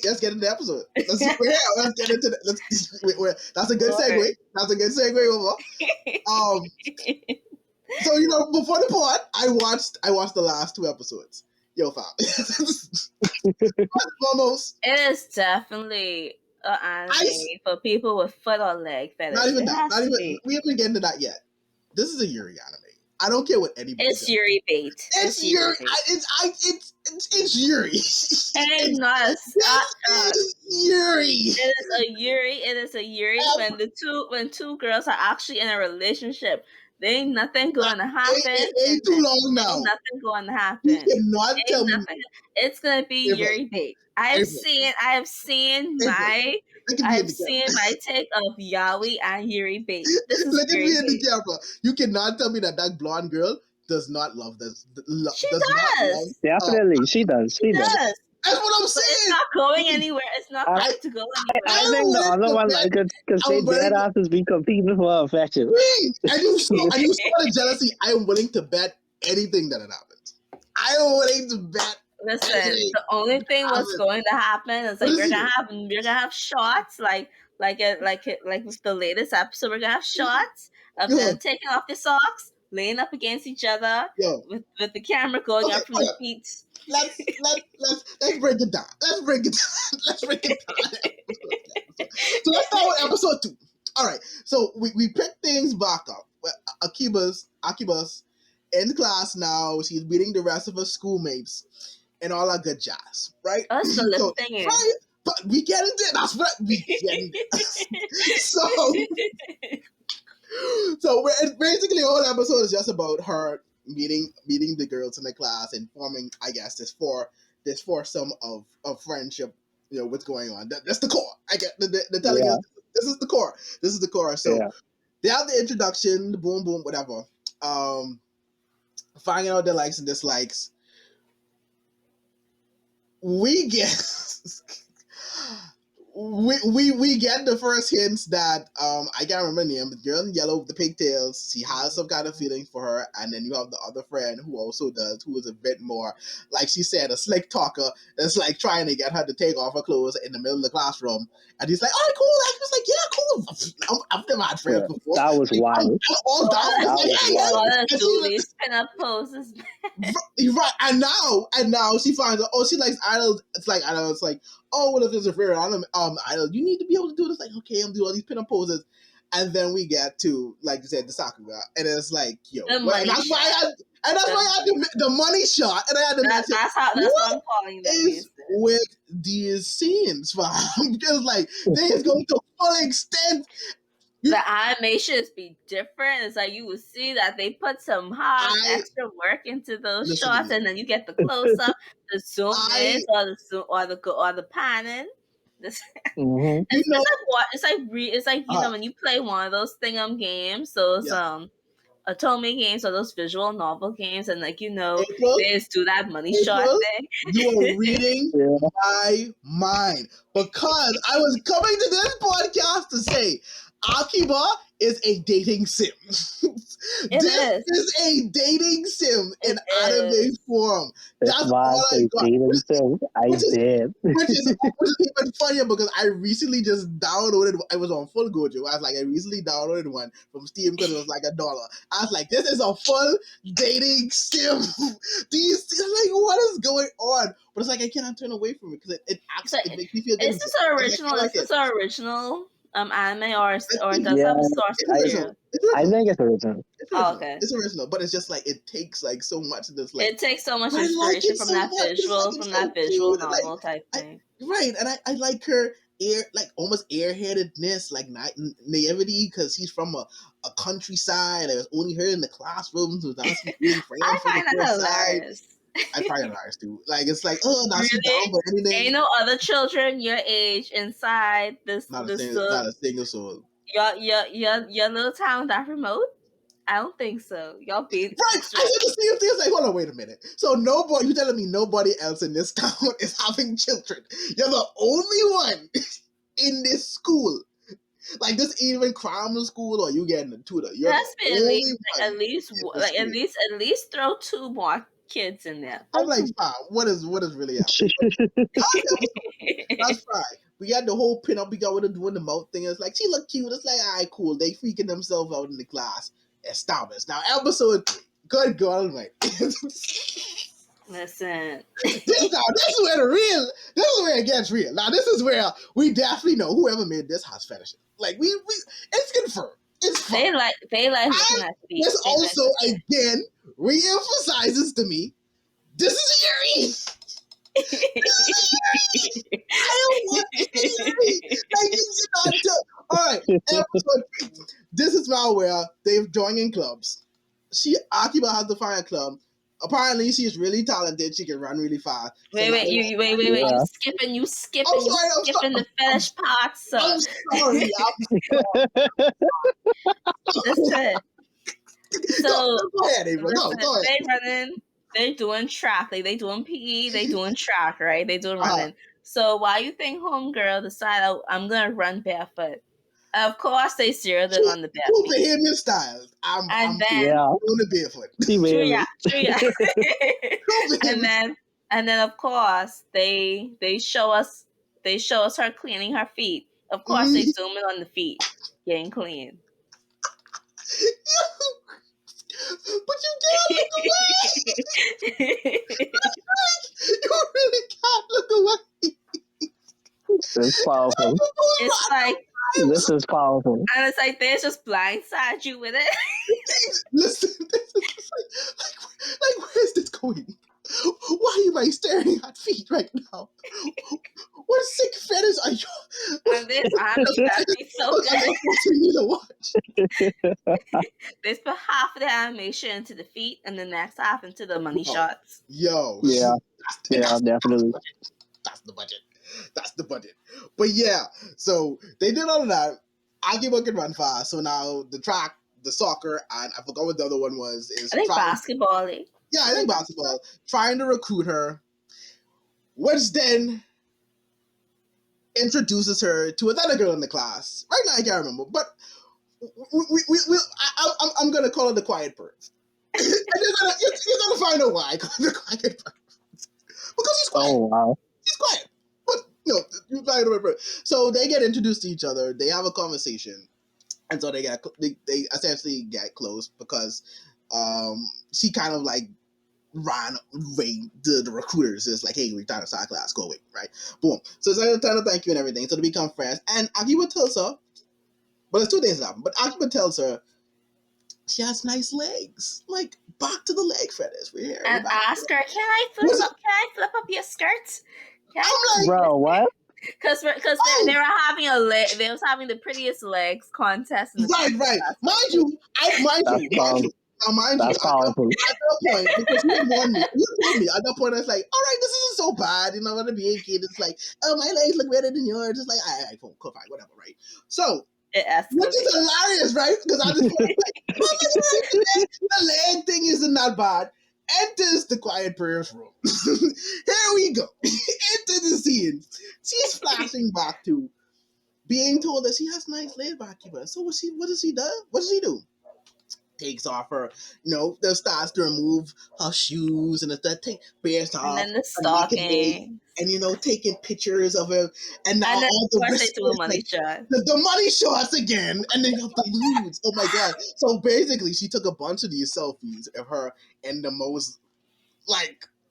let's get into the episode. Let's get into that's a good segue. That's a good segue over. So before the pod, I watched the last 2 episodes. Yo, fam. Almost. It is definitely an anime for people with foot or leg fetish. Not even that. Not even. We haven't get into that yet. This is a Yuri anime. I don't care what anybody. It's Yuri bait. It's Yuri. It's Yuri. And not it's Yuri. It is a Yuri. It is a Yuri when two girls are actually in a relationship. There ain't nothing going to happen. It ain't too long now. Ain't nothing going to happen. You cannot tell me. It's gonna be Yuri bait. I have seen my take of Yaoi and Yuri bait. Look at me in the camera. You cannot tell me that blonde girl does not love this. She does. Definitely, she does. She does. That's what I'm saying. It's not going anywhere. It's not going to go anywhere. I think the other one like it because they dead asses be competing for affection. And you saw the jealousy. I am willing to bet anything that it happens. I am willing to bet. Listen, the only thing what's going to happen is like you're gonna have shots like with the latest episode. We're gonna have shots of them taking off their socks, laying up against each other with the camera going up from the feet. Let's break it down. Let's break it down. So let's start with episode 2. All right. So we pick things back up. Akiba's in class now. She's meeting the rest of her schoolmates and all that good jazz, right? Oh, that's the little thing is. Right? But we get into it. That's what we get into it. So basically, the whole episode is just about her meeting the girls in the class and forming, I guess, this foursome of friendship. What's going on? That's the core. I get the telling us this is the core. This is the core. So they have the introduction, the boom boom, whatever. Finding out their likes and dislikes. We get we get the first hints that I can't remember the name, but the girl in yellow with the pigtails, she has some kind of feeling for her, and then you have the other friend who also does, who is a bit more, like she said, a slick talker that's like trying to get her to take off her clothes in the middle of the classroom, and he's like, "All right, cool." Like, he was like, "Yeah, cool." I've never had friends before. That was wild. All that was these pin-up poses. Right, and now she finds out. Oh, she likes idols. It's like idols. It's like, oh, well, if there's a favorite idol, you need to be able to do this. Like, okay, I'm doing all these pin-up poses. And then we get to, like you said, the Sakura, and it's like, yo, the money shot. I had the money shot, and I had to mention that's what I'm calling them. Is with these scenes, fam? Because like they is going to full extent. The animations be different. It's like you will see that they put some hard extra work into those shots, and then you get the close up, the zoom in, or the panning. It's like when you play one of those games, those Otome games or those visual novel games, and like they just do that money shot thing. You are reading my mind, because I was coming to this podcast to say Akiba is a dating sim. This is a dating sim in anime form. That's all I got. Which is even funnier, because I recently just downloaded. I was on Full Gojo. I recently downloaded one from Steam because it was like $1. I was like, this is a full dating sim. What is going on? But it's like I cannot turn away from it because it makes me feel good. Is this an original anime or does it have a source material? I think it's original. It's original, but it's just like it takes like so much. It takes so much inspiration from that visual novel type thing. Right, and I like her almost airheadedness, like naivety, because she's from a countryside. It was only her in the classrooms without being friends. I find that hilarious. I find it hilarious too. Like it's like, oh, now she's down for anything. Ain't no other children your age inside this. Not a single soul. Your little town that remote. I don't think so. Y'all be right. I said the same thing. It's like, hold on, wait a minute. So you telling me nobody else in this town is having children? You're the only one in this school. Like this, even crime school, or you getting a tutor? You're at least throw 2 more kids in there. I'm like, fine. What is really happening? That's fine. We got the whole pin up. We got what they're doing the mouth thing. It's like she look cute. It's like, all right, cool. They freaking themselves out in the class. Established. Now episode 3. Good God, right? Listen. This is where it gets real. Now this is where we definitely know whoever made this has fetishes. Like we it's confirmed. It's fun. They like looking at feet. This also again re-emphasizes to me, this is Yuri. I don't want Yuri. Like you not all right, episode 3. This is now where they've joined in clubs. Akiba has to find a club. Apparently, she's really talented. She can run really fast. Wait! You skipping the fetish parts. I'm sorry. Listen. So go ahead, Ava. Go ahead. They running. They doing track. Like they doing PE. They doing track. Right? They doing running. So why you think homegirl decided I'm gonna run barefoot? Of course, they zeroed in on the barefoot. Two behavior styles. I'm then on the barefoot. True. And then of course they show us her cleaning her feet. Of course, they zoom in on the feet getting clean. But you can't look away. You really can't look away. It's powerful. It's like this is powerful, and it's like they just blindside you with it. Listen, this is like where's this going? Why am I staring at feet right now? What sick fetish are you? And this animation so good. They put half of the animation into the feet and the next half into the money shots. Yo. Yeah. Definitely. That's the budget. But yeah, so they did all of that. Akiba can run fast. So now the track, the soccer, and I forgot what the other one was. I think basketball. Yeah, I think basketball. Trying to recruit her, which then introduces her to another girl in the class. Right now, I can't remember, but I'm gonna call her the quiet person. And you're gonna find out why I call her the quiet person. Because she's quiet. Oh wow, she's quiet. But no, you find the right person. So they get introduced to each other. They have a conversation, and so they essentially get close because she kind of like ran away. The recruiters is like, hey, we're trying to start class, go away, right? Boom. So it's like time to thank you and everything. So they become friends, and Akiba tells her, But it's 2 days out. But Akiba tells her she has nice legs. Like, back to the leg fetish. We're here. And ask her, can I flip up your skirt? I'm like, bro, what? Because they were having they was having the prettiest legs contest. In the right. Mind you, That's powerful. At that point, because you told me at that point, I was like, all right, this isn't so bad. You know, when being a kid, it's like, oh, my legs look better than yours. It's like, all right, cool, fine, whatever, right? So, which is hilarious, right? Because I just like, oh my God, the leg thing isn't that bad. Enters the quiet prayers room. Here we go. Into the scene. She's flashing back to being told that she has nice legs back here. So what does she do? What does she do? Takes off her, starts to remove her shoes and bears off. And then the stocking. And taking pictures of him. And now all the wrist money shot. The money shots again. And then you have the lewds. Oh my God. So basically she took a bunch of these selfies of her in the most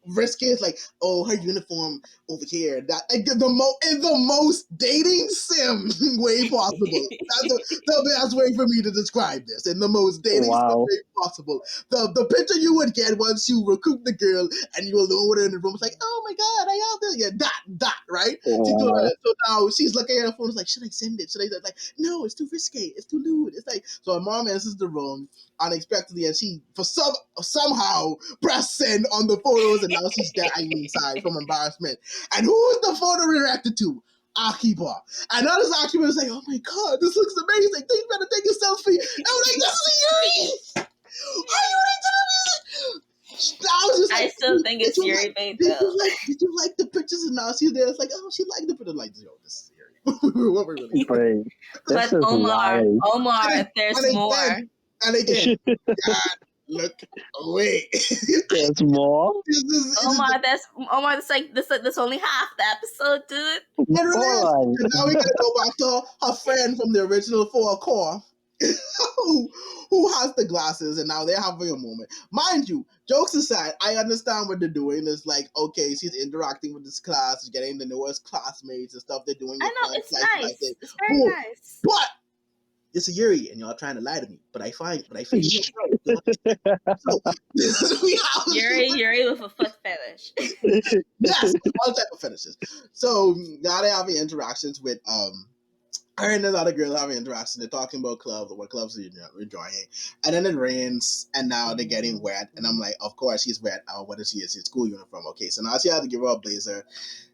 risky. It's like, oh, her uniform over here. That in the most dating sim way possible. That's the best way for me to describe this. In the most dating sim way possible. The picture you would get once you recruit the girl and you alone with her in the room. It's like, oh my God, I have this. Yeah, that, right? Wow. So now she's looking at her phone. It's like, should I send it? Should I? Like, no, it's too risky. It's too lewd. It's like, so her mom answers the room unexpectedly, and she somehow pressed send on the photos, and now she's dying inside from embarrassment. And who is the photo reacted to? Akiba. And now this Akiba is like, oh my God, this looks amazing. You better take a selfie. And I'm like, this is Yuri. Are you I still think it's Yuri bait though. Did you like the pictures? And now she's there. It's like, oh, she liked the picture. Like, yo, this is Yuri. What we're really doing. But Omar, if there's more. And again, God, look away. There's more. Omar, that's like this only half the episode, dude. And now we gotta go back to her friend from the original 4 core. who has the glasses, and now they're having a moment. Mind you, jokes aside, I understand what they're doing. It's like, okay, she's interacting with this class, getting the newest classmates and stuff. They're doing. I know, it's nice. It's very nice. But it's a Yuri, and y'all trying to lie to me. But I find so, Yuri with a foot fetish. Yes, all type of fetishes. So now they're having interactions with her and another girl having interactions. They're talking about clubs or what clubs they're enjoying. And then it rains, and now they're getting wet. And I'm like, of course she's wet. What is she? It's school uniform. Okay, so now she had to give her a blazer.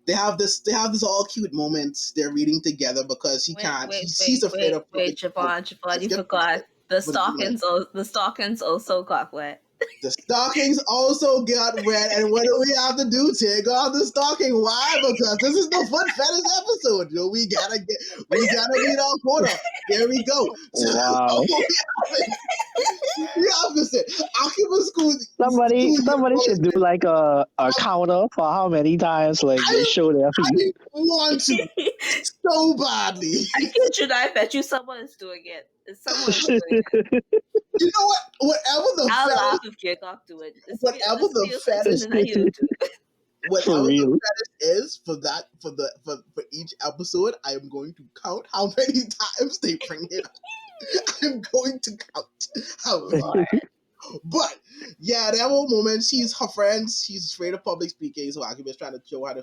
They have this all cute moments. They're reading together because she can't. She's afraid of. Wait, Javon, you forgot the stockings also got wet. The stockings also got wet, and what do we have to do? Take off the stocking. Why? Because this is the foot fetish episode. We gotta meet our quota. There we go. Wow. The opposite. Akiba school. Somebody should do like a counter for how many times they show their feet. I want to so badly. I kid you not, I bet you someone is doing it. Someone's doing it. You know what? Whatever the I'll laugh if Kickoff do it. Whatever the fetish is for each episode, I am going to count how many times they bring it up. I'm going to count how many. But yeah, that whole moment, she's her friends. She's afraid of public speaking, so Akiba's trying to show her to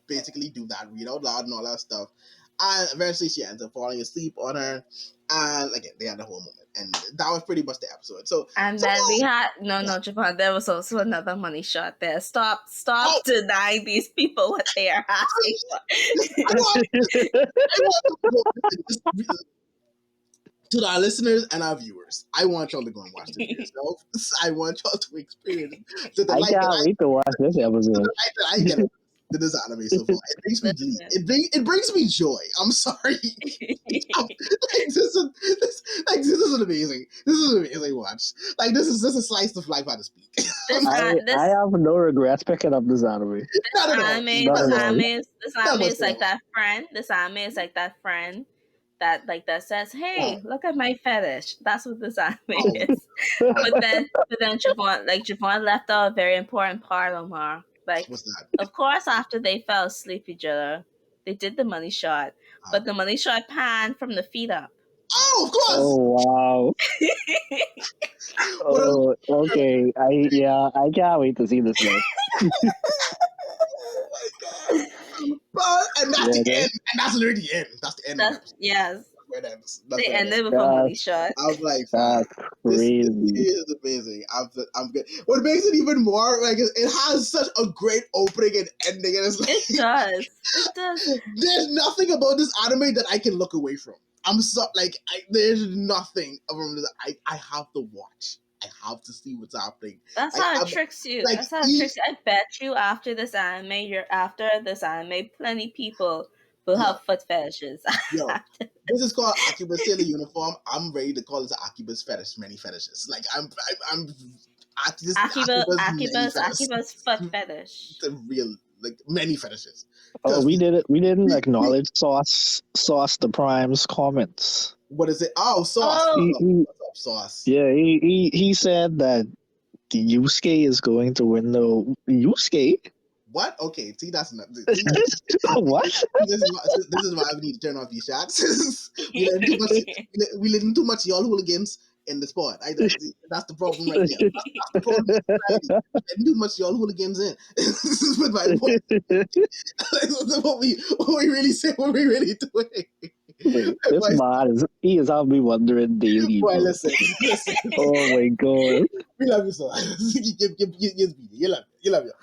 basically do that, read out loud and all that stuff. And eventually she ends up falling asleep on her. And again, they had the whole moment. And that was pretty much the episode. Then we had Japan. There was also another money shot there. Stop denying these people what they are asking for. To our listeners and our viewers, I want y'all to go and watch this yourself. I want y'all to experience I can't wait to watch this episode. The light that I get to this anime so far. It brings me glee. It brings me joy. I'm sorry. This is amazing. This is an amazing watch. This is a slice of life, how to speak. I have no regrets picking up this anime. This anime is like that friend. This anime is like that friend that says, "Hey, look at my fetish." That's what this anime is. But then Javon left out a very important part, Omar. What's that? Of course, after they fell asleep each other, they did the money shot, but the money shot panned from the feet up. Oh, of course. Oh wow. Oh, okay. I can't wait to see this now. Oh my god! And that's the end, and that's literally the end. That's the end of the episode. Yes. That's they where ended with a money shot. I was like, that's crazy. This is amazing. I'm good. What makes it even more like it has such a great opening and ending, and it's like it does. There's nothing about this anime that I can look away from. I'm so like there's nothing from this. I have to watch. I have to see what's happening. That's how it tricks you. That's how it tricks you. I bet you after this anime, plenty people will have foot fetishes. Yo, this is called Akiba's Sailor Uniform. I'm ready to call it the Akiba's fetish, many fetishes. Like I'm Akiba's foot fetish. The real like many fetishes. Oh, we didn't acknowledge Sauce the Prime's comments. What is it? Oh, Sauce. What's up, Sauce? Yeah, he said that Yusuke is going to win the Yusuke. What? Okay, see that's not what. This is why we need to turn off these shots. we letting too much y'all hooligans in the sport. That's the problem right there. That's the problem. Letting too much y'all hooligans in. This is with my point. what we really say. What we really doing. This man he is having me wondering daily. Boy, listen. Oh my god. We love you so. You love you.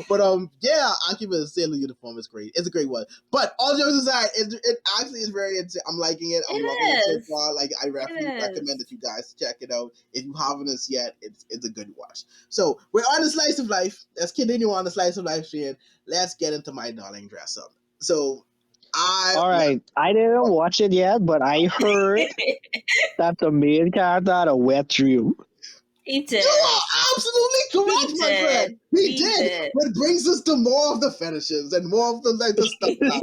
But yeah, Akiba's Sailor Uniform is great. It's a great one. But all jokes aside, it actually is very. I'm liking it. I'm loving it so far. Like I recommend that you guys check it out. If you haven't as yet, it's a good watch. So we're on the slice of life. Let's continue on the slice of life, Shane. Let's get into my darling dress up. So. All right, I didn't watch it yet, but I heard that the main character had a wet dream. He did. You are absolutely correct, my friend. He did. But brings us to more of the fetishes and more of the stuff not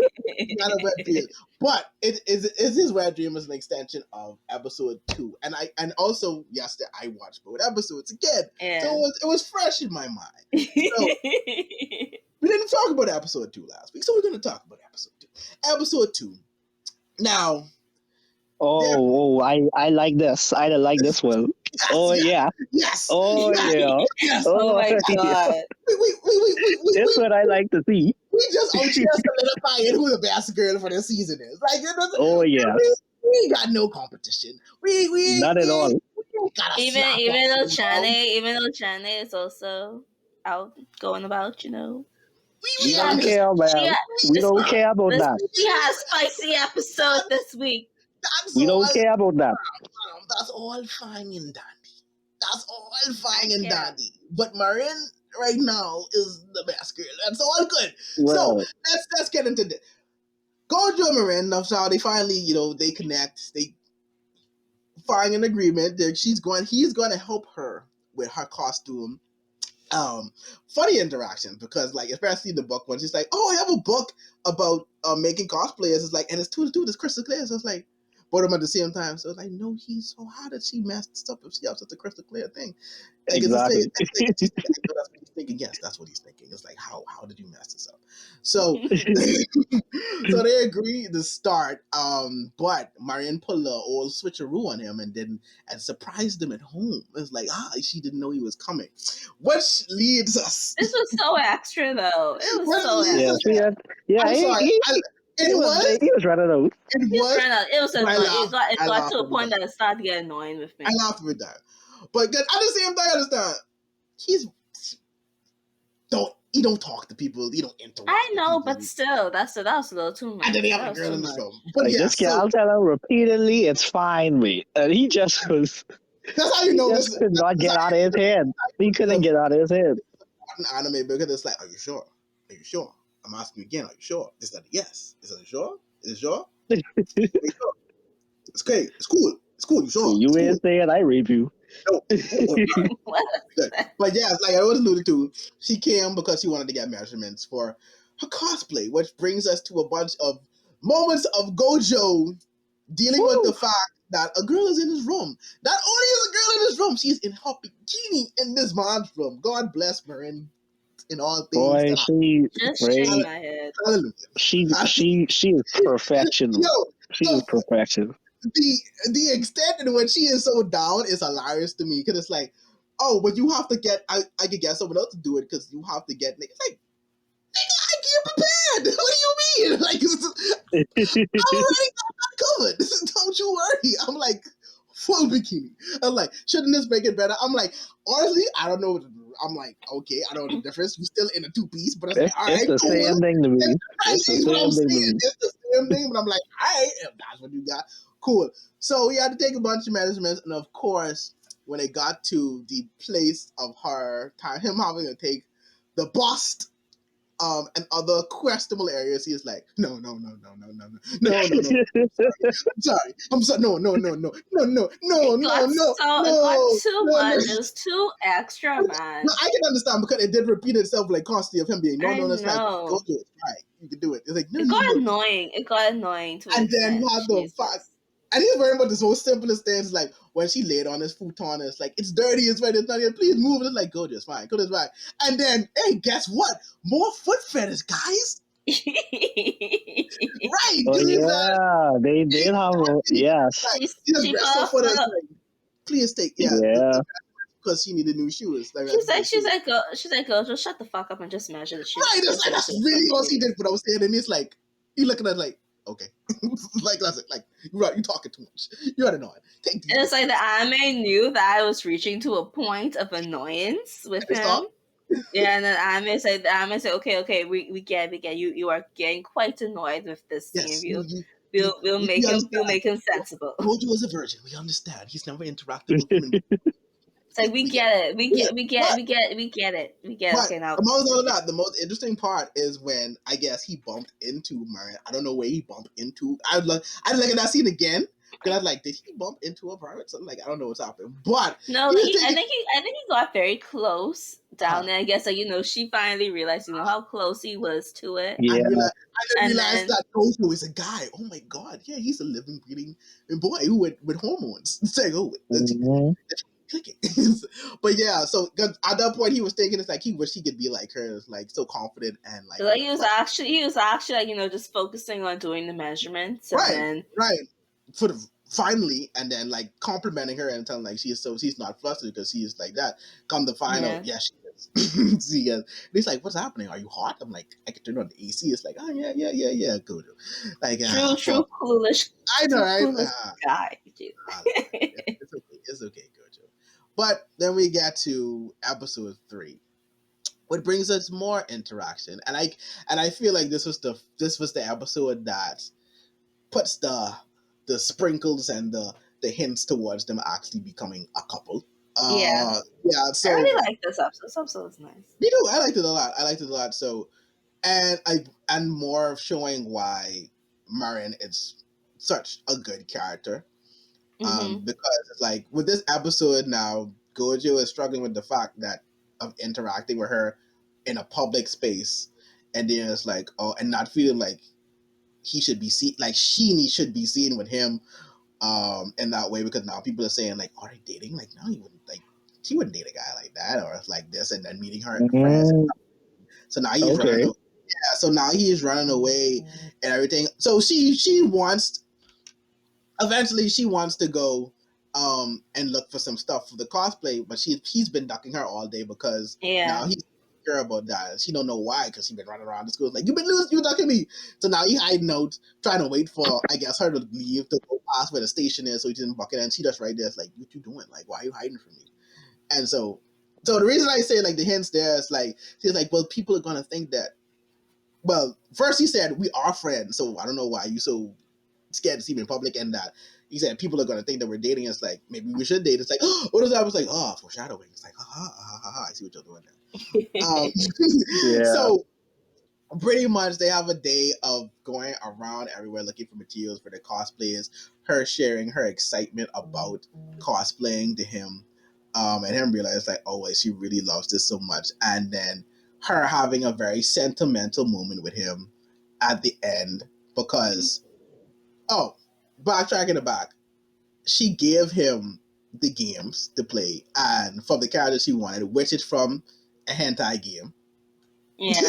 a wet dream. But it is his wet dream is an extension of episode 2, and also yesterday I watched both episodes again, so it was fresh in my mind. So, we didn't talk about episode 2 last week, so we're going to talk about episode 2. Episode 2. Now. I like this. I like this one. Yes. Oh yeah. Yes. Oh my god. That's what I like to see. We just solidifying who the best girl for this season is. Like, we got no competition. We not at all. Even though Chane is also out going about, We don't care, man. We don't care about that. We had a spicy episode this week. We don't care about that. That's all fine and dandy. But Marin right now is the best girl. That's all good. Well, so let's get into this. Gojo and Marin, now they finally, they connect. They find an agreement. He's going to help her with her costume. Funny interaction because especially in the book when she's like, oh, I have a book about making cosplayers. It's and it's 2 to 2, this crystal clear. So it's both of them at the same time. So it's no, so how did she mess this up if she has such a crystal clear thing? Exactly. That's what he's thinking. Yes, that's what he's thinking. It's how did you mess this up? So so they agree to start. But Marion pulled a old switcheroo on him and surprised him at home. It's she didn't know he was coming. Which leads us. This was so extra though. It was so extra. I'm sorry. He was running out. It got to a point that it started to get annoying with me. I laughed with that. But at the same time, I understand. He don't talk to people. He don't interact. I know, but still, that was a little too much. And then he have a girl in the film. But this guy, I'll tell him repeatedly, it's fine, mate. And he just was. That's how you know this could not get out of his head. He couldn't get out of his head. An anime because it's are you sure? Are you sure? I'm asking you again. Are you sure? Is that yes? Is that sure? Is it sure? It's okay. It's cool. It's cool. You sure? You ain't saying I rape you. No. But yeah, I always alluded to, she came because she wanted to get measurements for her cosplay, which brings us to a bunch of moments of Gojo dealing with the fact that a girl is in his room. Not only is a girl in his room, she's in her bikini in this man's room. God bless Marin in all things. Boy, Hallelujah. She is perfection. She is perfection. the extent in which she is so down is hilarious to me because it's like, oh, but you have to get I could get someone else to do it because you have to get niggas like I can't prepared. What do you mean? Like I already got that covered. Don't you worry. I'm like full bikini. I'm like, shouldn't this make it better? I'm like, honestly, I don't know. I'm like, okay, I don't know the difference. You're still in a two piece, but it's like, all It's right, the cool. same thing to me. It's what I'm saying. It's the same thing, but I'm like, all right, if that's what you got, cool. So we had to take a bunch of measurements, and of course, when it got to the place of him having to take the bust and other questionable areas, he is like, no. I'm sorry. No. It got too much. It was too extra, man. No, I can understand because it did repeat itself like constantly of him being no. It's like go do it, right? You can do it. It's like no. It got annoying. It got annoying to an extent. And then you have the fact. And he's worrying about this whole simplest things, like when she laid on his futon, it's like, it's dirty, it's wet, it's not here, please move. It's like, go just fine, go just fine. And then, hey, guess what? More foot fetish, guys. Right. Oh, yeah, they did have, yes. Like, she dressed up for this, like, please take, because she needed new shoes. Like, she's like, girl, just shut the fuck up and just measure the shoes. Right, that's really all she did. But I was saying, and it's like, you looking at it like, okay, like that's it. Like you talking too much. You ought to know it. And it's like the anime knew that I was reaching to a point of annoyance with him. Yeah, and then anime said, okay, we get you are getting quite annoyed with this scene. We'll make him sensible. Gojo is a virgin. We understand. He's never interacted with women. It's like we get it. We get it. Okay, now. Among all of that, the most interesting part is when I guess he bumped into Marion. I don't know where he bumped into. I'd look at that scene again because I was like, did he bump into a private? Something like I don't know what's happening. But no, I think he got very close down there. I guess she finally realized how close he was to it. Yeah. I realized that Gojo is a guy. Oh my god, yeah, he's a living, breathing boy with hormones. It's like, clicking. But yeah, so at that point he was thinking it's like he wished he could be like her, like so confident and like he was actually like just focusing on doing the measurements, and right for the finally, and then like complimenting her and telling like she's not flustered because she's like that. Come to find out, yeah, she is. See, and he's like, "What's happening? Are you hot?" I'm like, "I can turn on the AC." It's like, "Oh yeah, good." Like true, coolish. I know, right? Guy. It's okay, Gojo. But then we get to episode 3, which brings us more interaction, and I feel like this was the episode that puts the sprinkles and the hints towards them actually becoming a couple. Yeah. So I really like this episode. This episode was nice. Me too. I liked it a lot. So, and more showing why Marion is such a good character. Because it's like with this episode now, Gojo is struggling with the fact that of interacting with her in a public space, and then it's like, and not feeling like he should be seen, like she should be seen with him, in that way, because now people are saying like, are they dating? Like, no, she wouldn't date a guy like that, or like this, and then meeting her and friends. So now he's running away. Yeah, so now he is running away and everything. So she wants. Eventually, she wants to go and look for some stuff for the cosplay, but he's been ducking her all day because now he's insecure about that. She don't know why because he's been running around the school like you ducking me. So now he hiding out, trying to wait for I guess her to leave to go past where the station is, so he doesn't buck it. And she just right there, it's like, what you doing? Like, why are you hiding from me? And so the reason I say like the hints there is like she's like, well, people are gonna think that. Well, first he said we are friends, so I don't know why you so scared to see me in public, and that he said people are gonna think that we're dating. It's like maybe we should date. It's like, oh, what is that? I was like, oh, foreshadowing. It's like, I see what you're doing there. So pretty much they have a day of going around everywhere looking for materials for their cosplays. Her sharing her excitement about cosplaying to him, and him realize like, oh, she really loves this so much, and then her having a very sentimental moment with him at the end because. Oh, backtracking it back. She gave him the games to play and from the characters he wanted, which is from a hentai game. Yeah.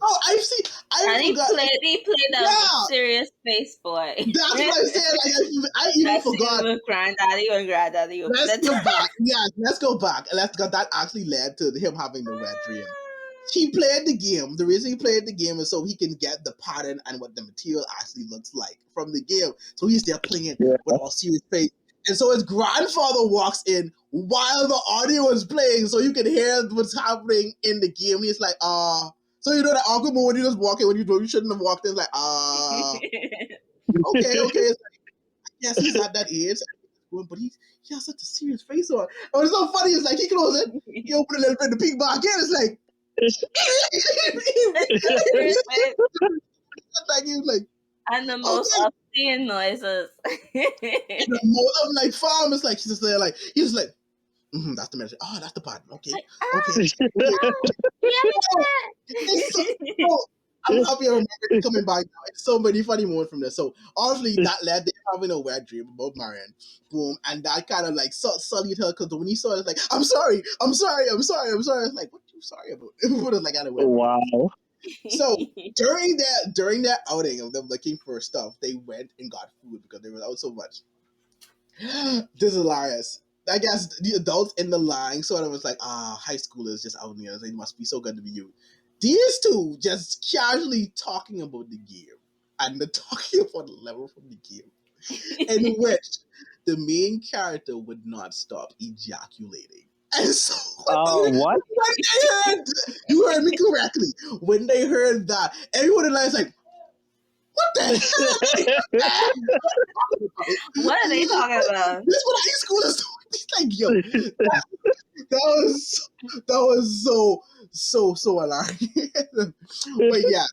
Oh, I forgot. He played a serious face boy. That's what I said. Like I even forgot. With granddaddy when granddaddy opened Let's the go door. back. Yeah, let's go back. That actually led to him having the wet dream. He played the game. The reason he played the game is so he can get the pattern and what the material actually looks like from the game. So he's there playing with all serious face. And so his grandfather walks in while the audio is playing, so you can hear what's happening in the game. He's like, so you know that awkward moment when you just walk in when you shouldn't have walked in, like, okay. It's like, yes, he's at that age, but he has such a serious face on. And it's so funny, it's like he closes it, he opened a little bit, the peek back in, it's like, like he was like, and the most obscene noises. The most of like farm is like he's just there, like he's like, that's the message. Oh, that's the part. Okay, like, okay. I'm happy I remember it coming back now. It's so many funny moments from there. So obviously that led to having a weird dream about Marion. Boom. And that kind of like sullied her because when he saw it, it's like, I'm sorry. It's like, what you sorry about? It was like out of wow. So during that outing of them looking for stuff, they went and got food because they were out so much. This is hilarious. I guess the adults in the line sort of was like, high schoolers just out there. They must be so good to be you. These two just casually talking about the game and the talking about the level from the game, in which the main character would not stop ejaculating. And so what? When they heard, you heard me correctly. When they heard that, everyone in line is like, what the hell? What are they talking about? This is what high schoolers do. It's like, yo, that was so alarming. But yeah,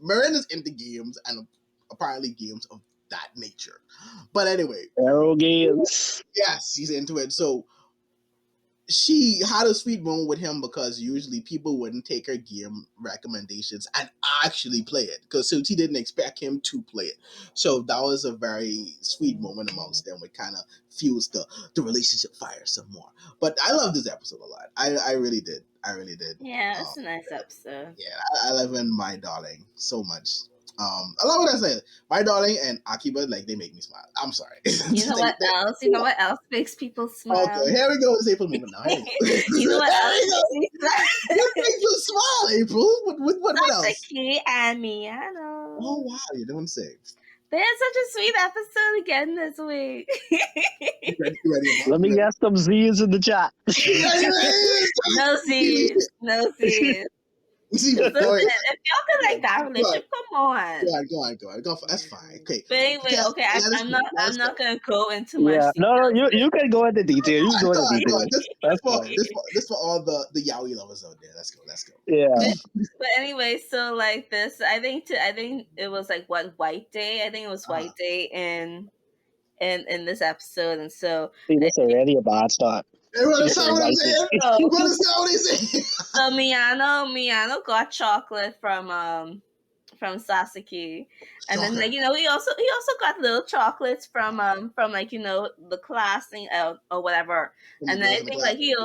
Miranda's into games and apparently games of that nature. But anyway, Arrow games. yes, she's into it. So she had a sweet moment with him because usually people wouldn't take her game recommendations and actually play it because she didn't expect him to play it. So that was a very sweet moment amongst them. It kind of fuels the relationship fire some more. But I love this episode a lot. I really did. Yeah, it's a nice episode. Yeah, I love My Darling so much. I love what I say. My Darling and Akiba, like they make me smile. I'm sorry. You know what else? You know what else makes people smile? Okay, here we go. It's April moment now. Here we go. You know what else makes me smile? What makes you smile, April? What else? Sasaki and Miyano. Oh wow, you don't say. They had such a sweet episode again this week. Ready, let me get some Z's in the chat. No Z's. Listen, if y'all could like that relationship, come on. Go on. That's fine. Okay. But anyway, okay, I'm not gonna go into much. Yeah, no, you can go into detail. You can go into detail. This for all the yaoi lovers out there. Let's go. Yeah. But anyway, so like this, I think it was like White Day. I think it was White Day in this episode, and so that's already a bad start. Everyone saw what I'm saying. So Miyano got chocolate from Sasaki, and then like he also got little chocolates from like the class thing or whatever, and then I think like he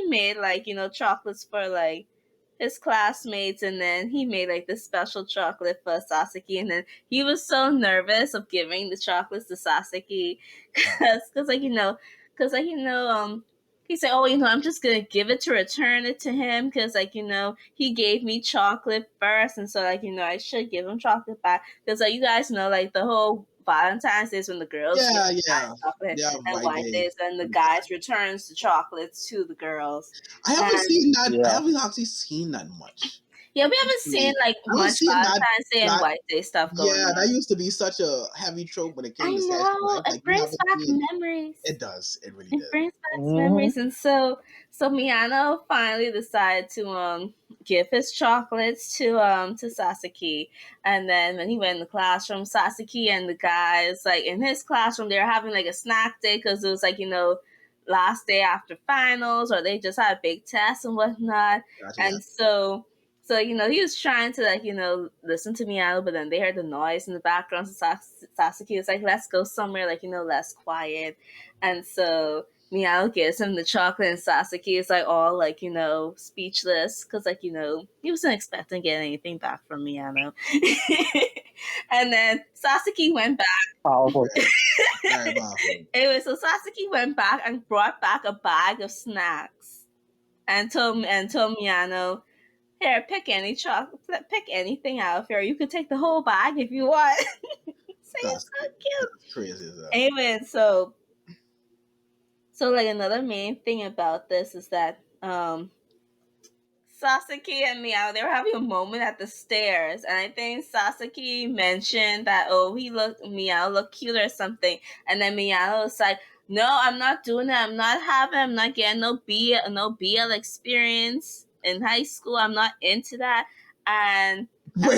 made like chocolates for like his classmates, and then he made like this special chocolate for Sasaki, and then he was so nervous of giving the chocolates to Sasaki because he said, oh, I'm just going to give it to return it to him because, like, he gave me chocolate first. And so, like, I should give him chocolate back. Because, like, you guys know, like, the whole Valentine's Day is when the girls get chocolate. And White Day is when the guys returns the chocolates to the girls. I haven't seen that. Yeah. I haven't actually seen that much. Yeah, we haven't seen like much Valentine's Day and White Day stuff going on. Yeah, that used to be such a heavy trope when it came to sex. I know, it brings back memories. It does. It really does. It brings back memories. And so Miyano finally decided to give his chocolates to Sasaki. And then when he went in the classroom, Sasaki and the guys, like in his classroom, they were having like a snack day because it was like, last day after finals, or they just had a big test and whatnot. Gotcha. And so he was trying to like listen to Miyano, but then they heard the noise in the background. So Sasaki was like, let's go somewhere like less quiet. And so Miyano gives him the chocolate, and Sasaki is like all like, you know, speechless because like, you know, he wasn't expecting to get anything back from Miyano. And then Sasaki went back. Powerful. Very powerful. Anyway, so Sasaki went back and brought back a bag of snacks and told Miyano, here, pick any chocolate, pick anything out of here. You could take the whole bag if you want. So it's so cute. That's crazy as hell. Anyway, so like another main thing about this is that Sasaki and Meow, they were having a moment at the stairs, and I think Sasaki mentioned that Meow looked cute or something, and then Meow was like, "No, I'm not doing that. I'm not getting no BL experience in high school. I'm not into that." And do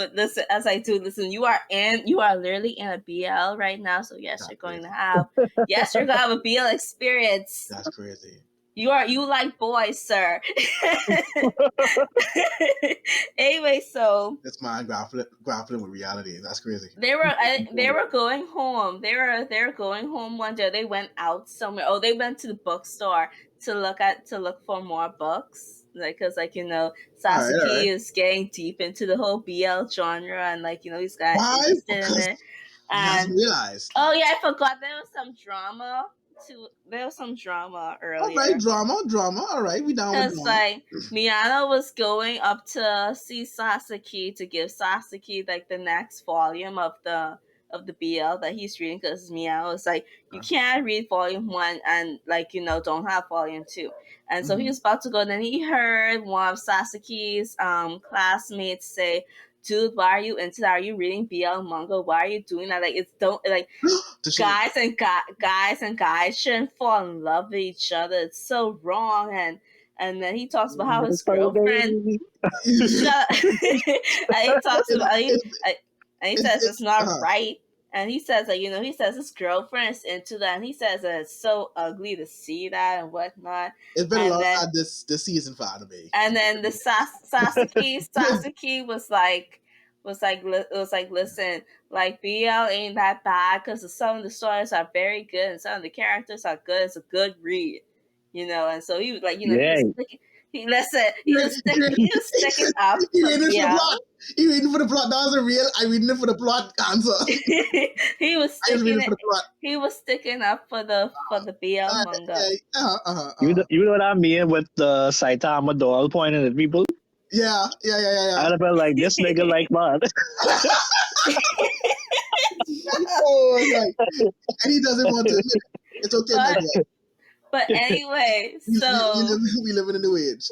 it. Listen, as I do, listen. You are literally in a BL right now, so yes, you're going to have a BL experience. That's crazy. You like boys, sir. Anyway, so that's my grappling with reality. That's crazy. They were going home. They were going home one day. They went out somewhere. Oh, they went to the bookstore to look for more books. Like, cause like, you know, Sasaki is getting deep into the whole BL genre, and like, you know, he's got interested in it. And realized. Oh yeah, I forgot there was some drama. There was some drama earlier. All right, drama. All right, we down with drama. Like Miyano was going up to see Sasaki to give Sasaki like the next volume of the BL that he's reading, because Miyano was like, you can't read volume 1 and like, you know, don't have volume 2. And so he was about to go, and then he heard one of Sasaki's classmates say, dude, why are you into that? Are you reading BL manga? Why are you doing that? Like, it's don't like guys and guys shouldn't fall in love with each other. It's so wrong. And then he talks about how his girlfriend and he talks about and he says it's not right. And he says that, you know, he says his girlfriend is into that, and he says that it's so ugly to see that and whatnot. It's been a long time this season for anime. And then the Sasaki was like, listen, like BL ain't that bad because some of the stories are very good and some of the characters are good. It's a good read, you know. And so he was like, you know, he was sticking up for BL. He reading for the plot. That wasn't real. I reading it for the plot answer. He was sticking up for the BL manga. You know what I mean with the Saitama doll pointing at people? Yeah. I'd have been like, this nigga like that. And he doesn't want to admit it. It's okay, my boy. But anyway, we live in a new age.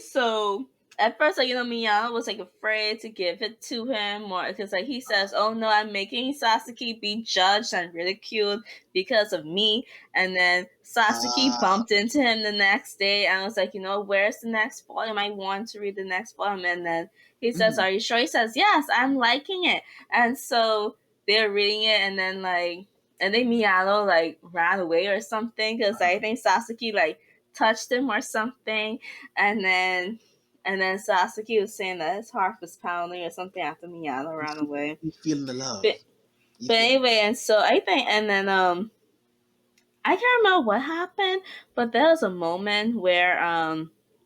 So at first, like, you know, Miyano was like afraid to give it to him, or because like he says, "Oh no, I'm making Sasaki be judged and ridiculed because of me." And then Sasaki bumped into him the next day, and I was like, you know, where's the next volume? I want to read the next volume. And then he says, "Are you sure?" He says, "Yes, I'm liking it." And so they're reading it, and then Miyano like ran away or something, because I think Sasaki like touched him or something, and then Sasaki was saying that his heart was pounding or something after Miyano ran away. He's feeling the love. But anyway, and so I think, and then I can't remember what happened, but there was a moment where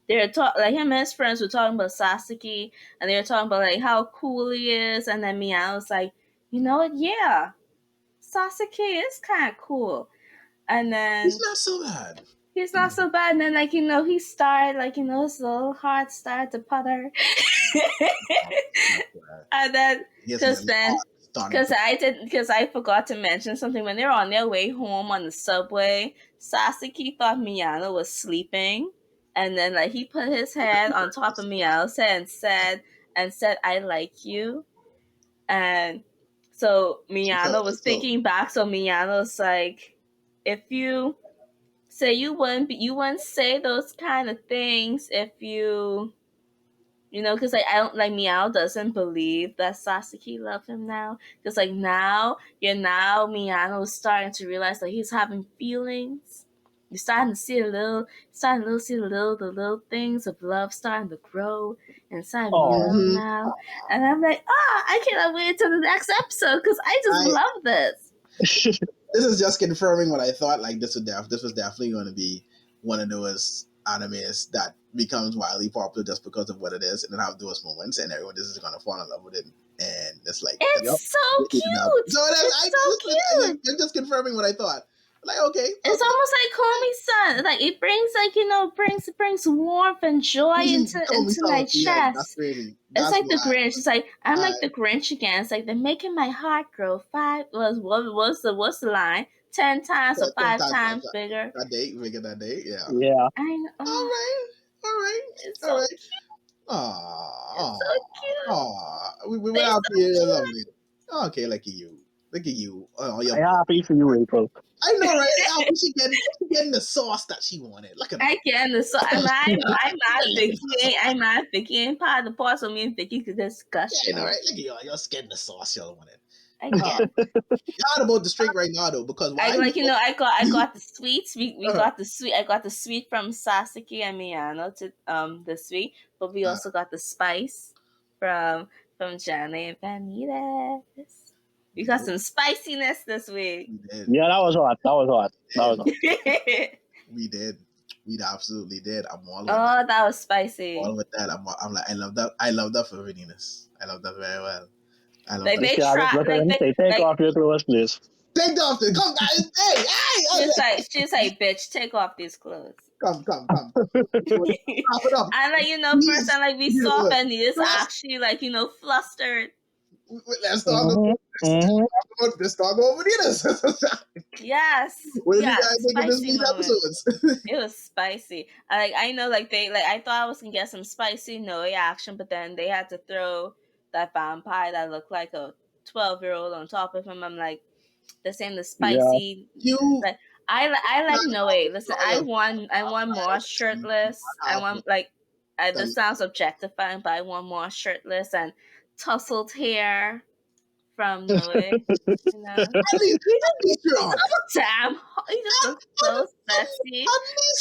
they were like him and his friends were talking about Sasaki, and they were talking about like how cool he is, and then Miyano was like, you know what? Yeah, Sasaki is kind of cool, and then he's not so bad. He's not so bad. And then, like, you know, he started, like, you know, his little heart started to putter. And then, because I forgot to mention something. When they were on their way home on the subway, Sasaki thought Miyano was sleeping. And then, like, he put his head on top of Miyano's head and said, I like you. And so Miyano was thinking back. So Miyano's like, if you... So you wouldn't say those kind of things if you know, because like I don't like Meow doesn't believe that Sasaki loved him now, because like now Miyano is starting to realize that he's having feelings. You're starting to see the little things of love starting to grow inside Miyano now, and I'm like, I cannot wait until the next episode because I just love this. this is just confirming what I thought. Like this was definitely going to be one of those animes that becomes wildly popular just because of what it is, and then have those moments, and everyone just is going to fall in love with it, and it's like It's so cute. So I'm just confirming what I thought. Like okay, it's almost like Komi-san. Like it brings brings warmth and joy into my chest. Yeah, that's crazy. It's like the Grinch. It's like I'm like the Grinch again. It's like they're making my heart grow what's the line? 10 times or 5 times bigger. That day, bigger that day, yeah. Yeah. I know. All right. It's so cute. Aww. It's so cute. Aww. We went out here lovely. Okay, look at you. Look at you. Oh, I'm happy for you, April. I know, right? How she getting the sauce that she wanted. Look at I get the sauce. I'm not Vicky ain't part of the part, so me and Vicky could discuss. Yeah, you know, right? Look at y'all. Y'all getting the sauce y'all wanted. I get. Not about the straight right now though, because I got the sweets. We got the sweet. I got the sweet from Sasuke and Miyano to the sweet, but we also got the spice from Johnny and Vanitas. We got some spiciness this week. Yeah, that was hot. We did. We absolutely did. I'm all. That was spicy. All with that. I'm like, I love that. I love that for Venus. I love that very well. I love like that. They take off your clothes, please. Take off the come guys. Hey. She's like, bitch, take off these clothes. Come. Wrap it up. And like first time like we saw Vanitas actually like flustered. Let's talk about Vanitas. Yes. What did you guys think of these episodes? It was spicy. I know I thought I was gonna get some spicy Noe action, but then they had to throw that vampire that looked like a 12-year-old on top of him. I'm like, this ain't the spicy. Yeah. Like I like Noe. Listen, I want more shirtless. I want this sounds objectifying, but I want more shirtless and tousled hair from Noe. At least you're on. Damn, he just looks so sexy.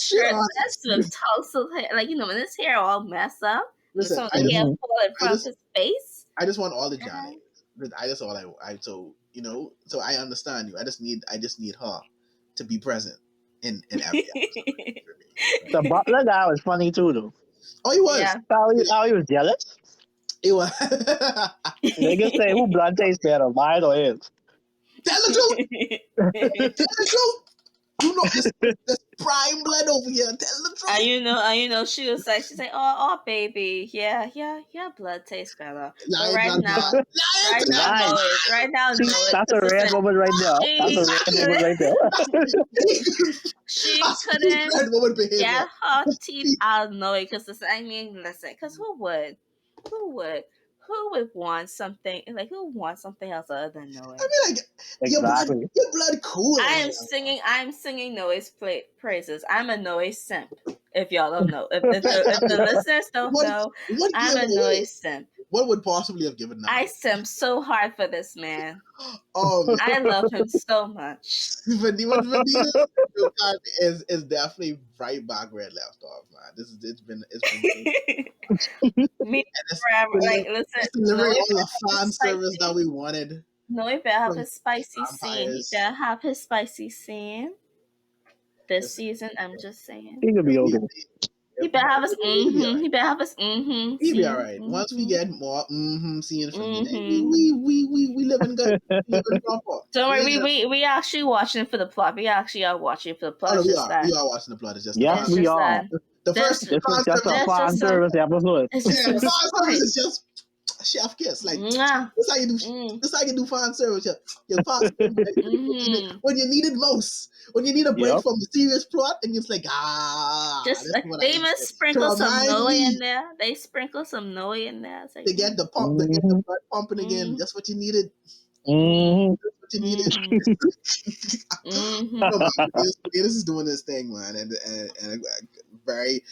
Shirtless with tousled hair, when his hair all messed up. Listen, some hair falling from his face. I just want all the Johnny. I just all so I understand you. I just need her to be present in every episode. The butler guy was funny too, though. Oh, he was. Yeah. How he was jealous. He was. Niggas say who blood tastes better, mine or his. Tell the truth. You know this prime blood over here. Tell the truth. And she's like, oh baby, yeah, blood tastes better. But right now, that's a rare moment right now. She couldn't get her teeth out of Noe because because who would want something else other than Noe? I mean, your blood cool. I'm singing Noe's praises. I'm a Noe simp. If y'all don't know, if the listeners don't know, I'm a Noe simp. What would possibly have given that? I simp so hard for this man. I love him so much. Vanilla is definitely right back where it left off, man. It's been me forever. Listen, it's delivering all the fan service that we wanted. No, he better have his spicy scene. This season, I'm just saying. He could be okay. He better have his He better have his He'll be all right. Once we get more scenes from we live in good. Don't worry, we actually watching it for the plot. We actually are watching it for the plot. We are watching the plot. It's just yes, we are. This is just a fan service episode. Fan service is just chef kiss. Like that's how you do. That's how you do fan service. When you need it most. When you need a break from the serious plot, and it's like they must sprinkle some Noe in there. They sprinkle some Noe in there. Like, they get the pump, they get the blood pumping again. That's what you needed. That's what you needed. This is doing this thing, man, and very,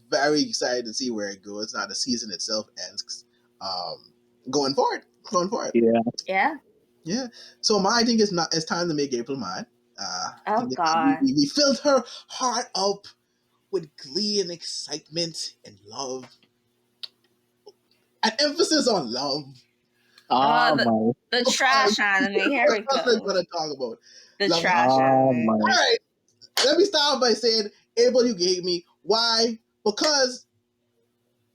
very excited to see where it goes. Now the season itself ends. Going forward. Yeah. So I think it's time to make April mad. Oh God! We filled her heart up with glee and excitement and love. An emphasis on love. The trash anime. Here we go. That's what I'm going to talk about. The trash anime. All right. Let me start by saying, Abel, you gave me. Why? Because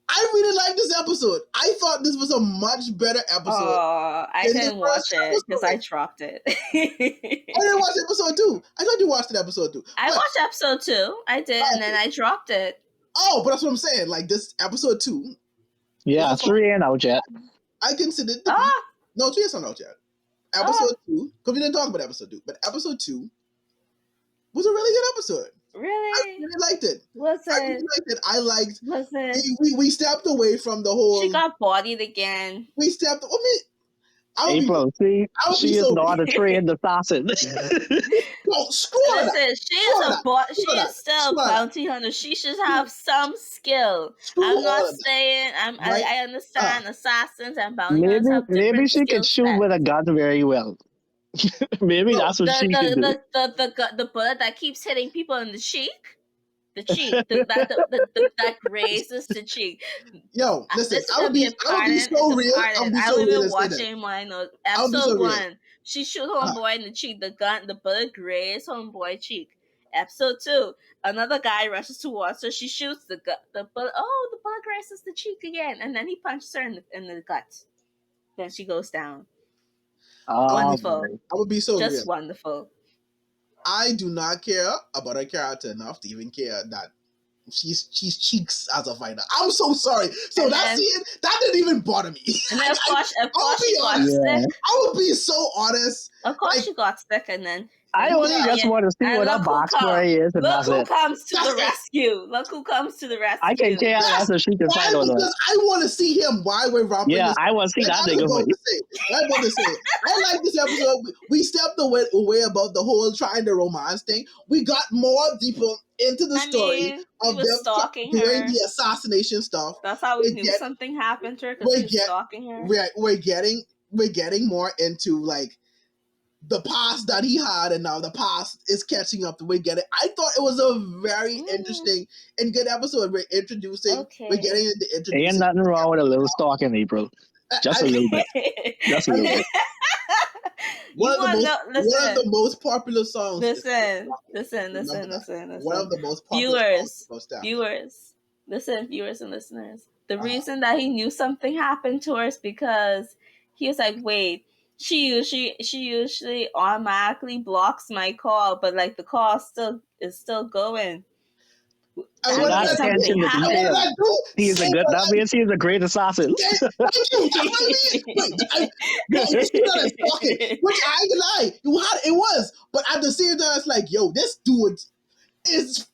I really like this episode. I thought this was a much better episode. Oh, I didn't watch it because I dropped it. I didn't watch episode 2. I thought you watched episode 2. I watched episode 2. I did, and then I dropped it. Oh, but that's what I'm saying. Like this episode 2. Yeah, 3 ain't out yet. I considered no, 3 is not out yet. Episode 2, because we didn't talk about episode 2, but episode 2 was a really good episode. Really? I really liked it. I liked it. We stepped away from the whole. She got bodied again. We stepped. April, she is not a trained assassin. No, screw Listen, she is still a bounty hunter. She should have some skill. I'm not saying I understand assassins and bounty hunters have different maybe she can shoot with a gun very well. Maybe that's what she can do. The bullet that keeps hitting people in the cheek. That grazes the cheek. Yo, listen, I would be so real. I would be watching my notes. Episode 1, she shoot homeboy in the cheek. The bullet grazed homeboy cheek. Episode 2, another guy rushes towards her. She shoots the bullet. Oh, the bullet grazes the cheek again, and then he punches her in the gut. Then she goes down. Wonderful. I would be so just real. Wonderful. I do not care about her character enough to even care that she's cheeks as a fighter. I'm so sorry. So that didn't even bother me. And then of course she got sick. I would be so honest. Of course she got sick, and then I only just want to see what a backstory is. Look who comes to the rescue. Look who comes to the rescue. I can care less if she can fight or not. Because I want to see him while we're romping. Yeah, I want to see that nigga. I like this episode. We stepped away about the whole trying to romance thing. We got more deeper into the story of them doing the assassination stuff. That's how we knew something happened to her, because he was stalking her. We're getting more into like the past that he had, and now the past is catching up to we get it. I thought it was a very interesting and good episode. We're getting into introducing. Ain't nothing wrong with a little stalking, April. Just a little bit. Just a little bit. One of the most popular songs. Listen. One of the most popular viewers. Listen, viewers and listeners. The reason that he knew something happened to her is because he was like, wait, she usually automatically blocks my call, but like the call is still going. He is a good. That means he is a great assassin. Which I ain't gonna lie, it was, but at the same time, it's like, yo, this dude is smart.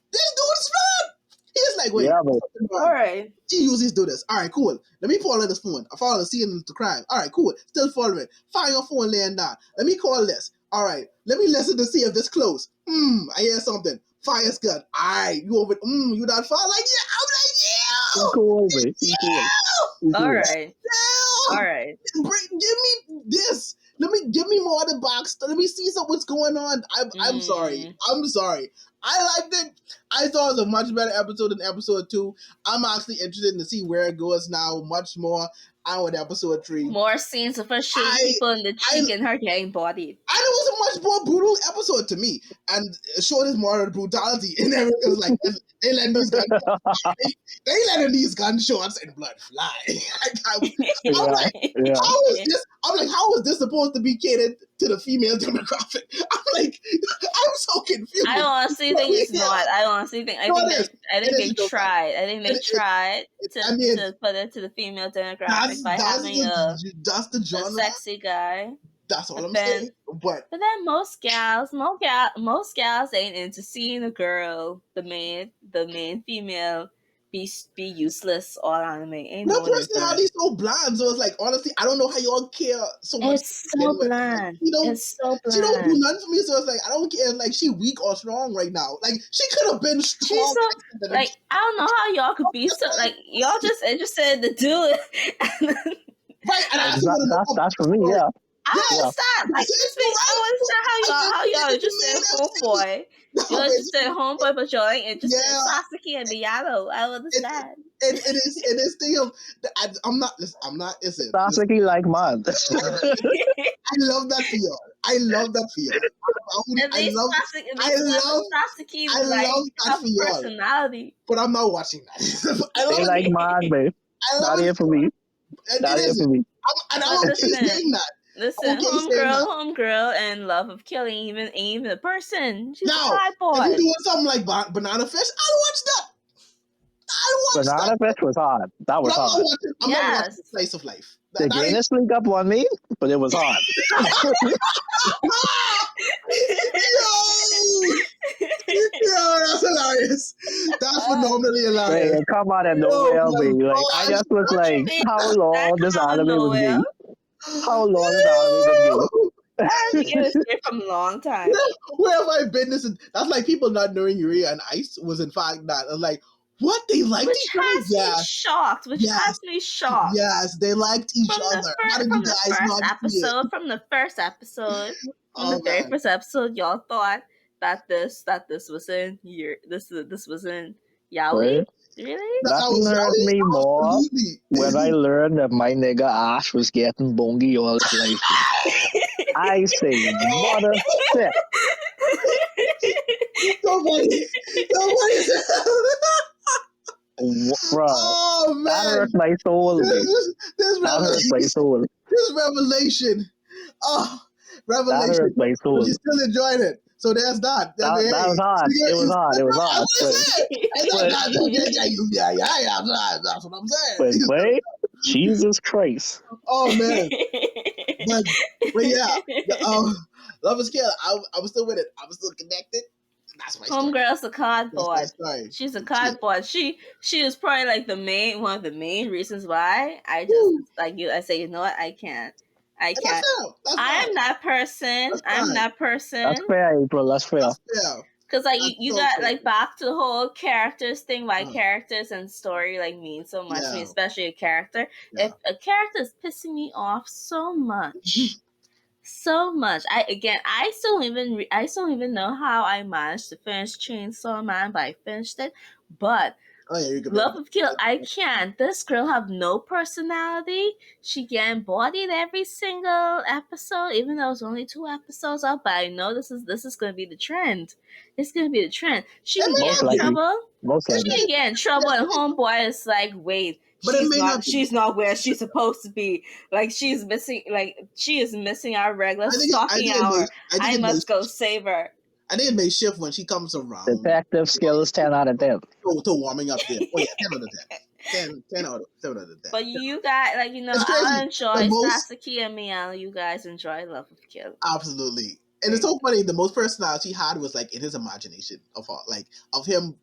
He's like, wait, all right. She usually do this. All right, cool. Let me follow this phone. I follow the scene of the crime. All right, cool. Still following. Find your phone laying down. Let me call this. All right. Let me listen to see if this close. I hear something. Fire's good. All right, you over. You not far? Like, yeah. I'm like, yeah. Cool, yeah. All right. Yeah. All right. Give me this. Give me more of the box. Let me see what's going on. I'm sorry. I liked it. I thought it was a much better episode than episode 2. I'm actually interested to see where it goes now. Much more on with episode 3. More scenes of her shooting people in the cheek and her getting bodied. And it was a much more brutal episode to me. And it showed us more of the brutality in everything. Like, they letting these gunshots and blood fly. How is this supposed to be catered to the female demographic? I'm so confused. I honestly think it's not. I think they tried. I think they tried to put it to the female demographic by having a sexy guy. That's all I'm saying. But then most gals ain't into seeing a girl, the main female, be useless or anime. Ain't no personality so bland. So it's like, honestly, I don't know how y'all care so much. It's so bland. It's so bland. She don't do nothing for me. So it's like, I don't care. Like, she weak or strong right now. Like, she could have been strong. I don't know how y'all could be so like y'all just interested to do it. Right, and that's for me. Yeah. I understand. Like, how y'all just said homeboy. Y'all just said homeboy, but y'all ain't interested in Sasuke and Miyato. I understand. It is thing of I'm not. Listen, Sasuke like man. I love that for y'all. I love that for y'all. I love that for y'all. Personality. But I'm not watching that. They like man, babe. Not here for me. Not here for me. And I'm okay saying that. Listen, homegirl, and love of killing even a person. She's a hot boy. If you're doing something like Banana Fish, I'll watch that. Banana Fish was hard. That was hard. I'm not watching Slice of Life. The Guinness League up on me, but it was hard. Yo, that's hilarious. That's phenomenally hilarious. Wait, come out of nowhere, baby. Like, I just was like, how long this anime was me? How long this anime was me? I think it was there from a long time. Where have I been? That's like people not knowing Yuri and Ice was in fact that. I was like, what? They liked each other? Which has me shocked. Yes, they liked each other. From the first episode, very first episode, y'all thought that this was in this was in Yaoi? Really? Nothing hurt me more when I learned that my nigga Ash was getting bongy all his life. I say, what a shit. Nobody. Bro, oh man, that hurt my soul. That hurt my soul. This revelation, revelation. That hurt my soul. But you still enjoyed it, so there's that. That was hard. It was hard. It was hard. That's what I'm saying. But Jesus Christ. Oh man, but yeah, Love is Kill. I was still with it. I was still connected. That's my homegirl's a cardboard. She's a cardboard. She is probably like one of the main reasons why I just I say, you know what, I can't. I am that person. I'm that person. That's fair, April. That's fair. Because like you got like back to the whole characters thing. Why characters and story like mean so much to me, especially a character. If a character is pissing me off so much. So much. I still don't even know how I managed to finish Chainsaw Man, but I finished it. But Love of Kill, I can't. This girl have no personality. She get embodied every single episode, even though it's only 2 episodes out. But I know this is gonna be the trend. It's gonna be the trend. She can get in trouble. She can get in trouble, and homeboy is like, wait. She's not where she's supposed to be. Like she is missing our regular stalking hour. I must go save her. I think it may shift when she comes around. Detective skills 10 out of 10. To warming up there. Oh yeah, 10 out of 10. 10 out of 10. But you guys, I enjoy Sasuke and Miyano. You guys enjoy Love of Kill. Absolutely. And it's so funny. The most personality he had was like in his imagination of him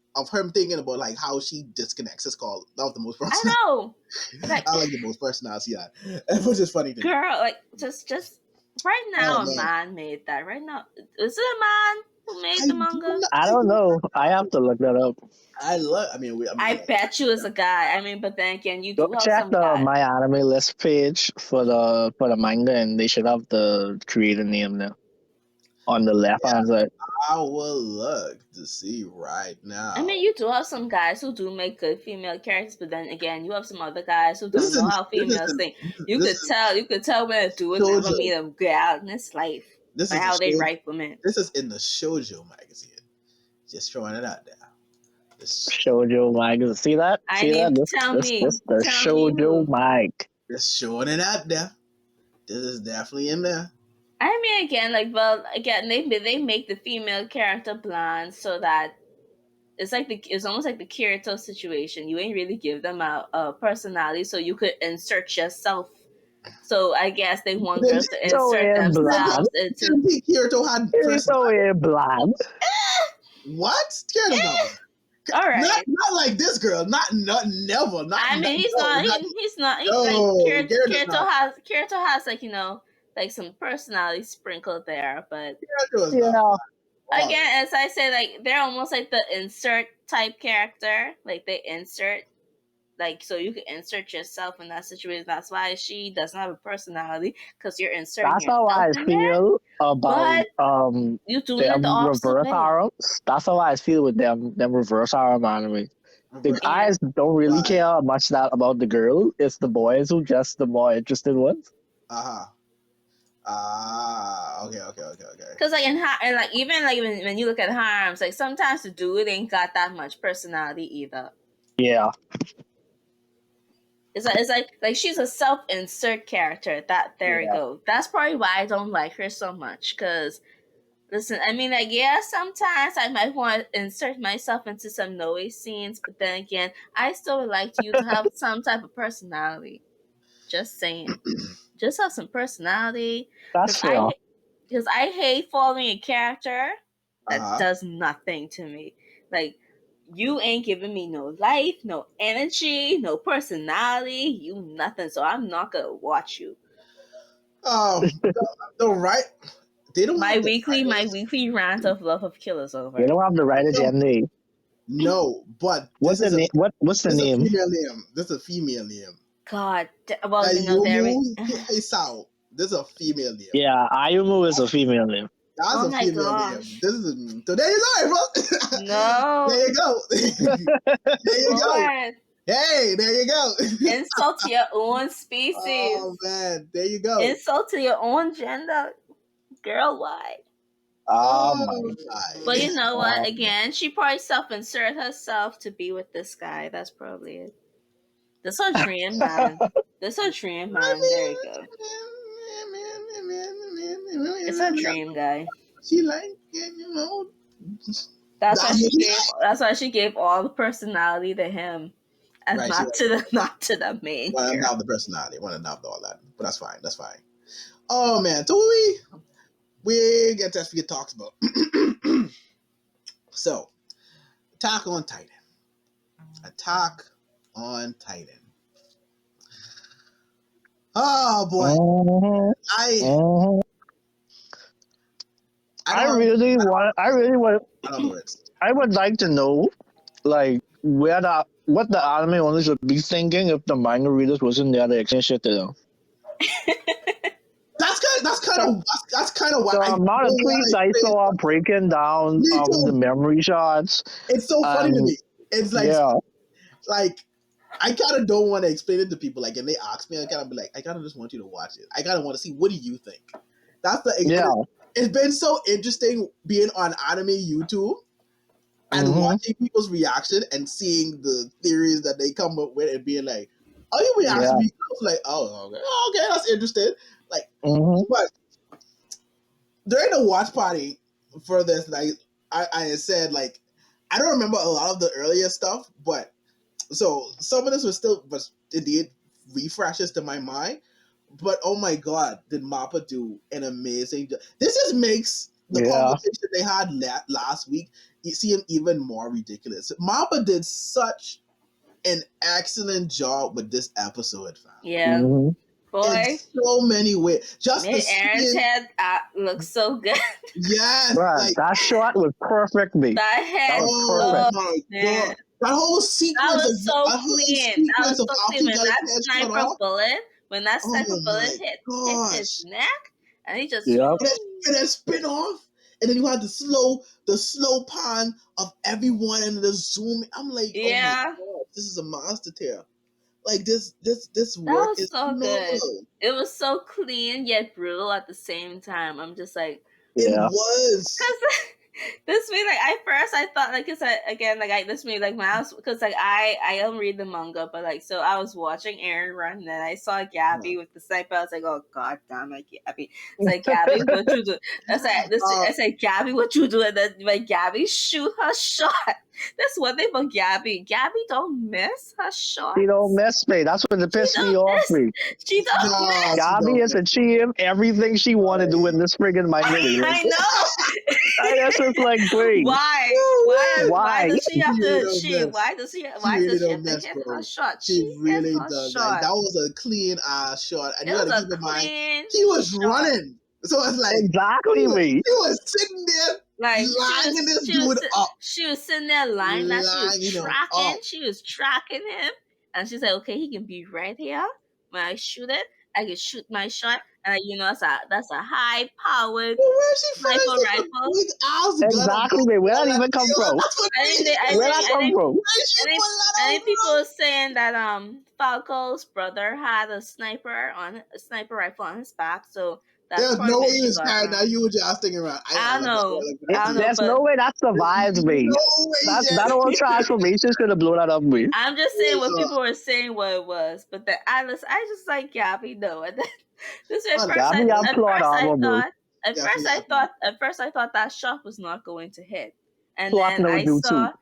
thinking about like how she disconnects his call. That was the most personality. I know. I like the most personality he had. It was just funny. Girl, like just right now, a man made that. Right now, is it a man who made the manga? I don't know. I have to look that up. I bet you it's a guy. I mean, but then again, you do have check some the guy. My Anime List page for the manga, and they should have the creator name there on the left hand side. I will look to see right now. I mean, you do have some guys who do make good female characters, but then again, you have some other guys who don't know how females think. You could tell when a dude never meet a girl in his life. This is how they write women. This is in the Shoujo magazine. Just throwing it out there. Shoujo magazine. See that? This the Shoujo mag. Just showing it out there. This is definitely in there. I mean, again, they make the female character blonde so that it's almost like the Kirito situation. You ain't really give them a personality, so you could insert yourself. So I guess they want girls to insert themselves into. Kirito had Kirito blonde. What? Kirito's not. All right. Not like this girl. Not never. Not. I mean, he's not. Kirito has like some personality sprinkled there, but again, as I say, like they're almost like the insert type character. Like they insert like, so you can insert yourself in that situation. That's why she doesn't have a personality, because you're inserting That's how yourself I in there. feel about But you doing it the them opposite reverse way. harem. That's how I feel with them reverse harem anime. The guys don't really care much about the girl. It's the boys who just the more interested ones. Okay. Because like and like even like when you look at harems, like sometimes the dude ain't got that much personality either. Yeah. It's like she's a self-insert character. There you go. That's probably why I don't like her so much. Because listen, I mean, like, yeah, sometimes I might want to insert myself into some noise scenes, but then again, I still would like you to have some type of personality. Just saying, just have some personality. That's fair. Because I hate following a character that does nothing to me. Like, you ain't giving me no life, no energy, no personality, you nothing. So I'm not gonna watch you. The right. They don't my have weekly rant of love of killers over. They don't have the right agenda. No, but what's the name? What's the name? This is a female name. God, well, Ayumu Hisao. This is a female name. Yeah, Ayumu is a female name. That's a female name. This is so there you go, bro. No. There you go. There you go. Hey, there you go. Insult to your own species. Oh man, there you go. Insult to your own gender. Girl, why? Oh my God. But you know what? Again, she probably self-insert herself to be with this guy. That's probably it. This her dream, man. This her dream, man. There you go. It's a dream, guy. She like, you know. That's why she gave all the personality to him, and not to the main. Well, not the personality. Not all that, but that's fine. That's fine. Oh man, so we get talked about. So, Attack on Titan. Oh boy, I would like to know, like, what the anime owners would be thinking if the manga readers wasn't there to explain shit to them. That's kind of what the amount of tweets I saw breaking down the memory shots. It's so funny to me. It's like, like I kind of don't want to explain it to people. Like, and they ask me, I kind of be like, I kind of just want you to watch it. I kind of want to see, what do you think? That's the It's been so interesting being on anime YouTube and watching people's reaction and seeing the theories that they come up with and being like, oh, you reaction? I was like, oh, okay, that's interesting. Like, but during the watch party for this, like I said, like, I don't remember a lot of the earlier stuff, but so some of this was indeed refreshes to my mind. But oh my God, did Mappa do an amazing job? This just makes the conversation they had last week seem even more ridiculous. Mappa did such an excellent job with this episode, fam. Yeah. Boy, in so many ways. Just Aaron's head looks so good. Yes, like, that shot was perfect. That head, oh my God, that whole sequence was so clean. That was so clean. When that sniper bullet hit his neck, and he just and then spin off, and then you had the slow pan of everyone and the zoom. I'm like, oh my God, this is a monster tear. Like this work is so good. It was so clean yet brutal at the same time. I'm just like, it was. This made I thought it's again this made when I was because I don't read the manga, but so I was watching Aaron run and then I saw Gabby with the sniper. I was like, oh God damn it, Gabby! It's like, Gabby, what you do? I said, Gabby, what you do? And then when Gabby shoot her shot. That's one thing about Gabby. Gabby don't miss her shot. She don't miss me. That's what pissed me off. She don't miss. Gabby has achieved everything she wanted to do in this friggin' manga. I know. That's just like, great. Why does she have to? Why does she have to hit her shot? She really does. Like, that was a clean shot, and you got to keep in mind he was running. So it's like exactly he was sitting there. Like lining this dude up. She was sitting there lying that she was tracking. She was tracking him, And she's like, okay, he can be right here. When I shoot it, I can shoot my shot, and that's a high powered Well, where she finds sniper such a rifle. big ass gun? Exactly, man. Where that even come from? That's what I made think it. I Where think that I come think from? Where she I think pull that I out think people from? are saying that Falco's brother had a sniper rifle on his back, so that's There's probably no way where he she was got carrying that. from. You were just thinking around. I I gotta don't look this know. one up I don't know, There's no but way that survives me. No way, That whole transformation is gonna blow that up me. I'm just saying what people were saying what it was. But the Atlas, I just like, yeah, we know it. This at first Yeah, I we have plot armor, bro. at first I thought that shot was not going to hit. And Plot then no jutsu.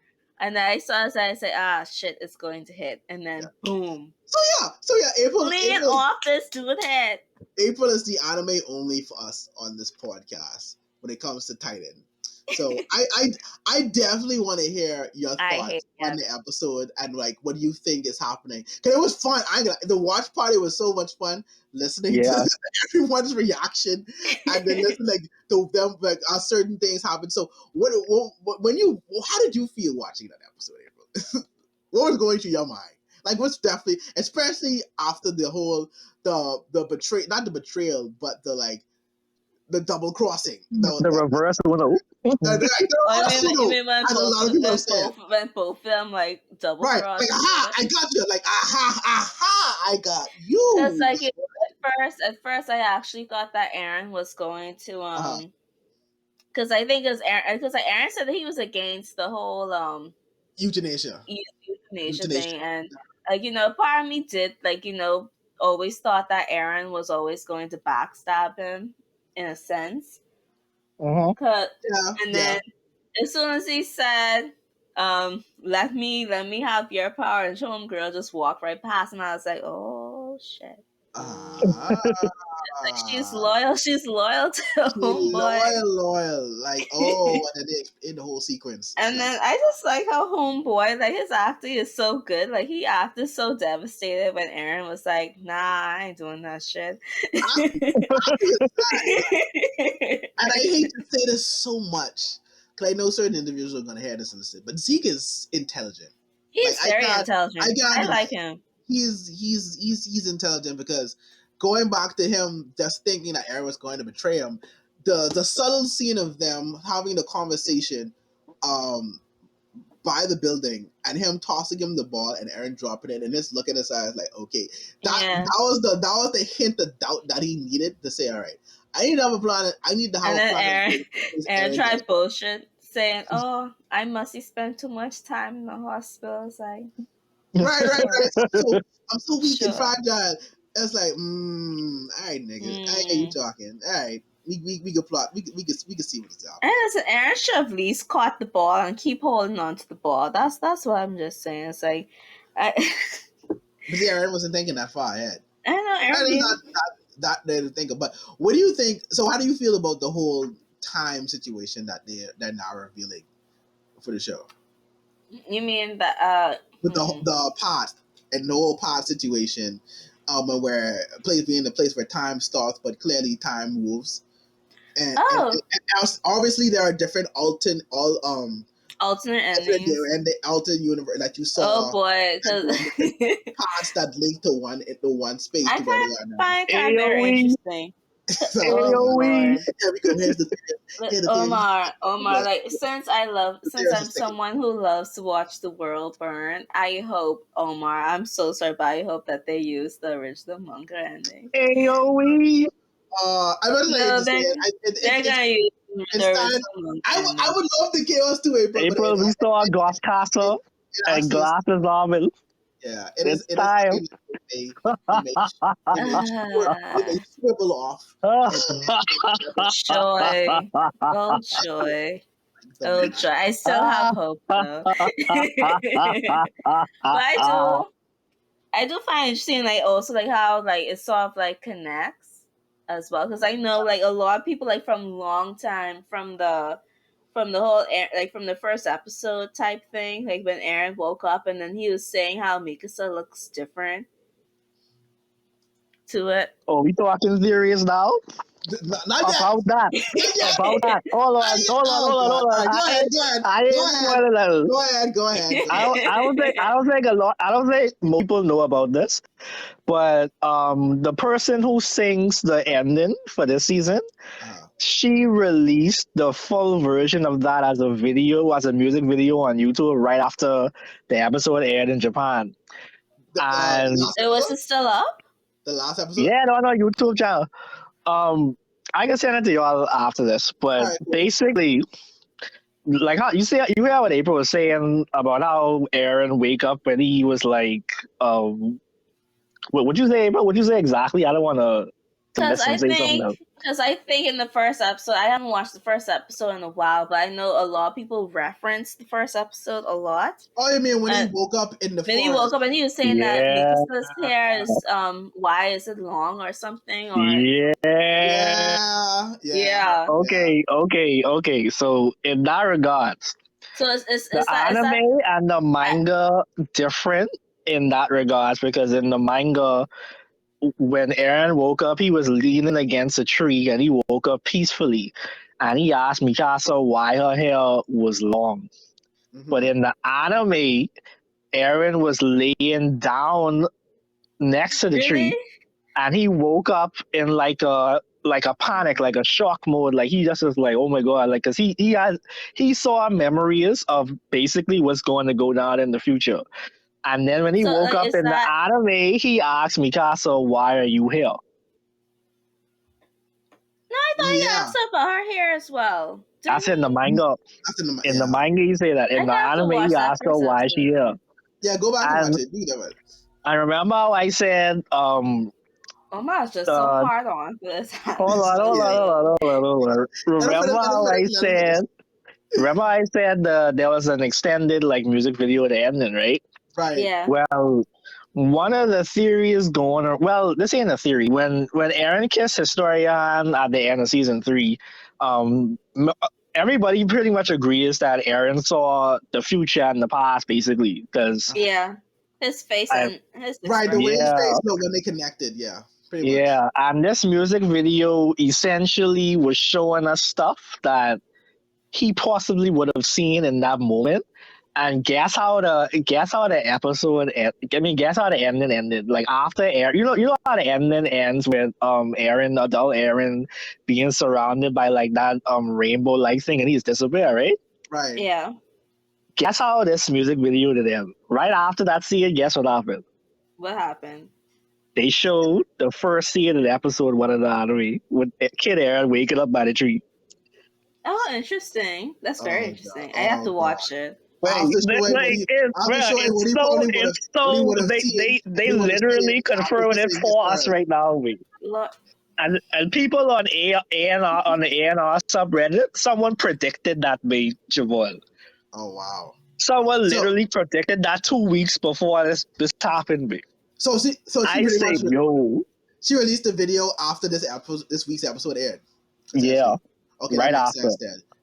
I saw as I say, ah shit, it's going to hit. And then boom. So yeah, Clean off this dude's head. April is the anime only for us on this podcast when it comes to Titan. So I definitely want to hear your thoughts on the episode and like what do you think is happening? Because it was fun. The watch party was so much fun listening to everyone's reaction and then listening like to them like certain things happen. So how did you feel watching that episode, April? What was going through your mind? Like what's definitely, especially after the whole the betray, not the betrayal, but the double crossing. The reverse Uno. You mean when both of them like double cross like each other? I got you, like I got you. Because like at first I actually thought that Aaron was going to because I think because Aaron said that he was against the whole euthanasia thing, and like part of me did like always thought that Aaron was always going to backstab him in a sense. And then as soon as he said, let me have your power, and show him girl just walked right past him, I was like, oh shit. She's loyal to homeboy. Loyal. Like, oh, and then in the whole sequence. And then I just like how homeboy, like his acting is so good. Like he acted so devastated when Aaron was like, nah, I ain't doing that shit. And I hate to say this so much, because I know certain individuals are gonna hear this and listen, but Zeke is intelligent. He's very intelligent. I like him. He's intelligent because going back to him just thinking that Aaron was going to betray him, the subtle scene of them having the conversation by the building and him tossing him the ball and Aaron dropping it and just looking at his eyes like, okay, that was the hint of doubt that he needed to say, all right, I need to have a plan. I need to have a plan. Aaron tried bullshit saying, oh, I must have spent too much time in the hospital. It's like, right. I'm so weak and fragile. It's like, all right, niggas. Hey, you talking? All right, we could plot. We could see what's up. And listen, Aaron should have at least caught the ball and keep holding on to the ball. That's what I'm just saying. It's like, but yeah, Aaron wasn't thinking that far ahead. I know Aaron. Not there to think of. But what do you think? So, how do you feel about the whole time situation that they're now revealing for the show? You mean the with the pod and the whole pod situation, where place being the place where time starts, but clearly time moves, and obviously there are different alternate endings and the alternate universe that you saw. Oh boy, pods that link to one space. I find kind of very interesting. Omar, like since I'm someone who loves to watch the world burn, I hope, Omar, I'm so sorry, but I hope that they use the original manga ending. AOE. I would like to say they're gonna use the original manga. I would love the chaos too, April. April, we saw Glass Castle and Glass is Marvel. Yeah, it's time. They swivel off. Joy. Oh, joy. Oh, joy. I still have hope, though. But I do find interesting, like, also, like, how, like, it sort of, like, connects as well. Because I know, like, a lot of people, like, from long time, from the whole, like, from the first episode type thing, like, when Aaron woke up and then he was saying how Mikasa looks different to it. Oh, we talking serious now? Not yet. About that. Not yet. About that. Hold on. Oh, God. All right, I ain't spoiling that. Go ahead. I don't think a lot. I don't think most people know about this, but the person who sings the ending for this season, she released the full version of that as a video, as a music video on YouTube right after the episode aired in Japan. And it was still up. The last episode. Yeah, no, YouTube channel. I can send it to y'all after this, but right, cool. Basically, like how you hear what April was saying about how Aaron wake up when he was like, what would you say, April? What'd you say exactly? I don't want to. Because I think in the first episode, I haven't watched the first episode in a while, but I know a lot of people reference the first episode a lot. Oh, you mean when he woke up in the forest? When he woke up and he was saying that Mikasa's hair is why is it long or something? Or yeah. Okay. So in that regards, the anime and the manga different in that regards, because in the manga, when Aaron woke up, he was leaning against a tree and he woke up peacefully. And he asked Mikasa why her hair was long. Mm-hmm. But in the anime, Aaron was laying down next to the tree and he woke up in like a panic, like a shock mode. Like he just was like, oh my God, like, cause he saw memories of basically what's going to go down in the future. And then when he woke up in the anime, he asked Mikasa, why are you here? No, I thought he asked about her hair as well. That's in the manga. In the manga, you say that. In the anime, he asked her why she here. Yeah, go back and watch it. Do that. I remember how I said, Omar's just so hard on this. Hold on. Remember how I said there was an extended like music video at the ending, right? Right. Yeah. Well, one of the theories going on. Well, this ain't a theory. When Aaron kissed Historian at the end of season 3, everybody pretty much agrees that Aaron saw the future and the past, basically, because his face and his right, the way his face looked when they connected, pretty much. Yeah, and this music video essentially was showing us stuff that he possibly would have seen in that moment. And guess how the episode guess how the ending ended. Like after Aaron, you know how the ending ends with adult Aaron being surrounded by like that rainbow like thing and he's disappeared, right? Right. Yeah. Guess how this music video did end. Right after that scene, guess what happened? What happened? They showed the first scene of the episode one of the anime with Kid Aaron waking up by the tree. Oh, interesting. That's very interesting. I have to watch it. They literally confirmed it for us right now. And people on on the A&R subreddit, someone predicted that by Javon. Oh wow! Someone literally predicted that 2 weeks before this happened. Me. So she She released the video after this week's episode aired. Yeah. Okay, right after.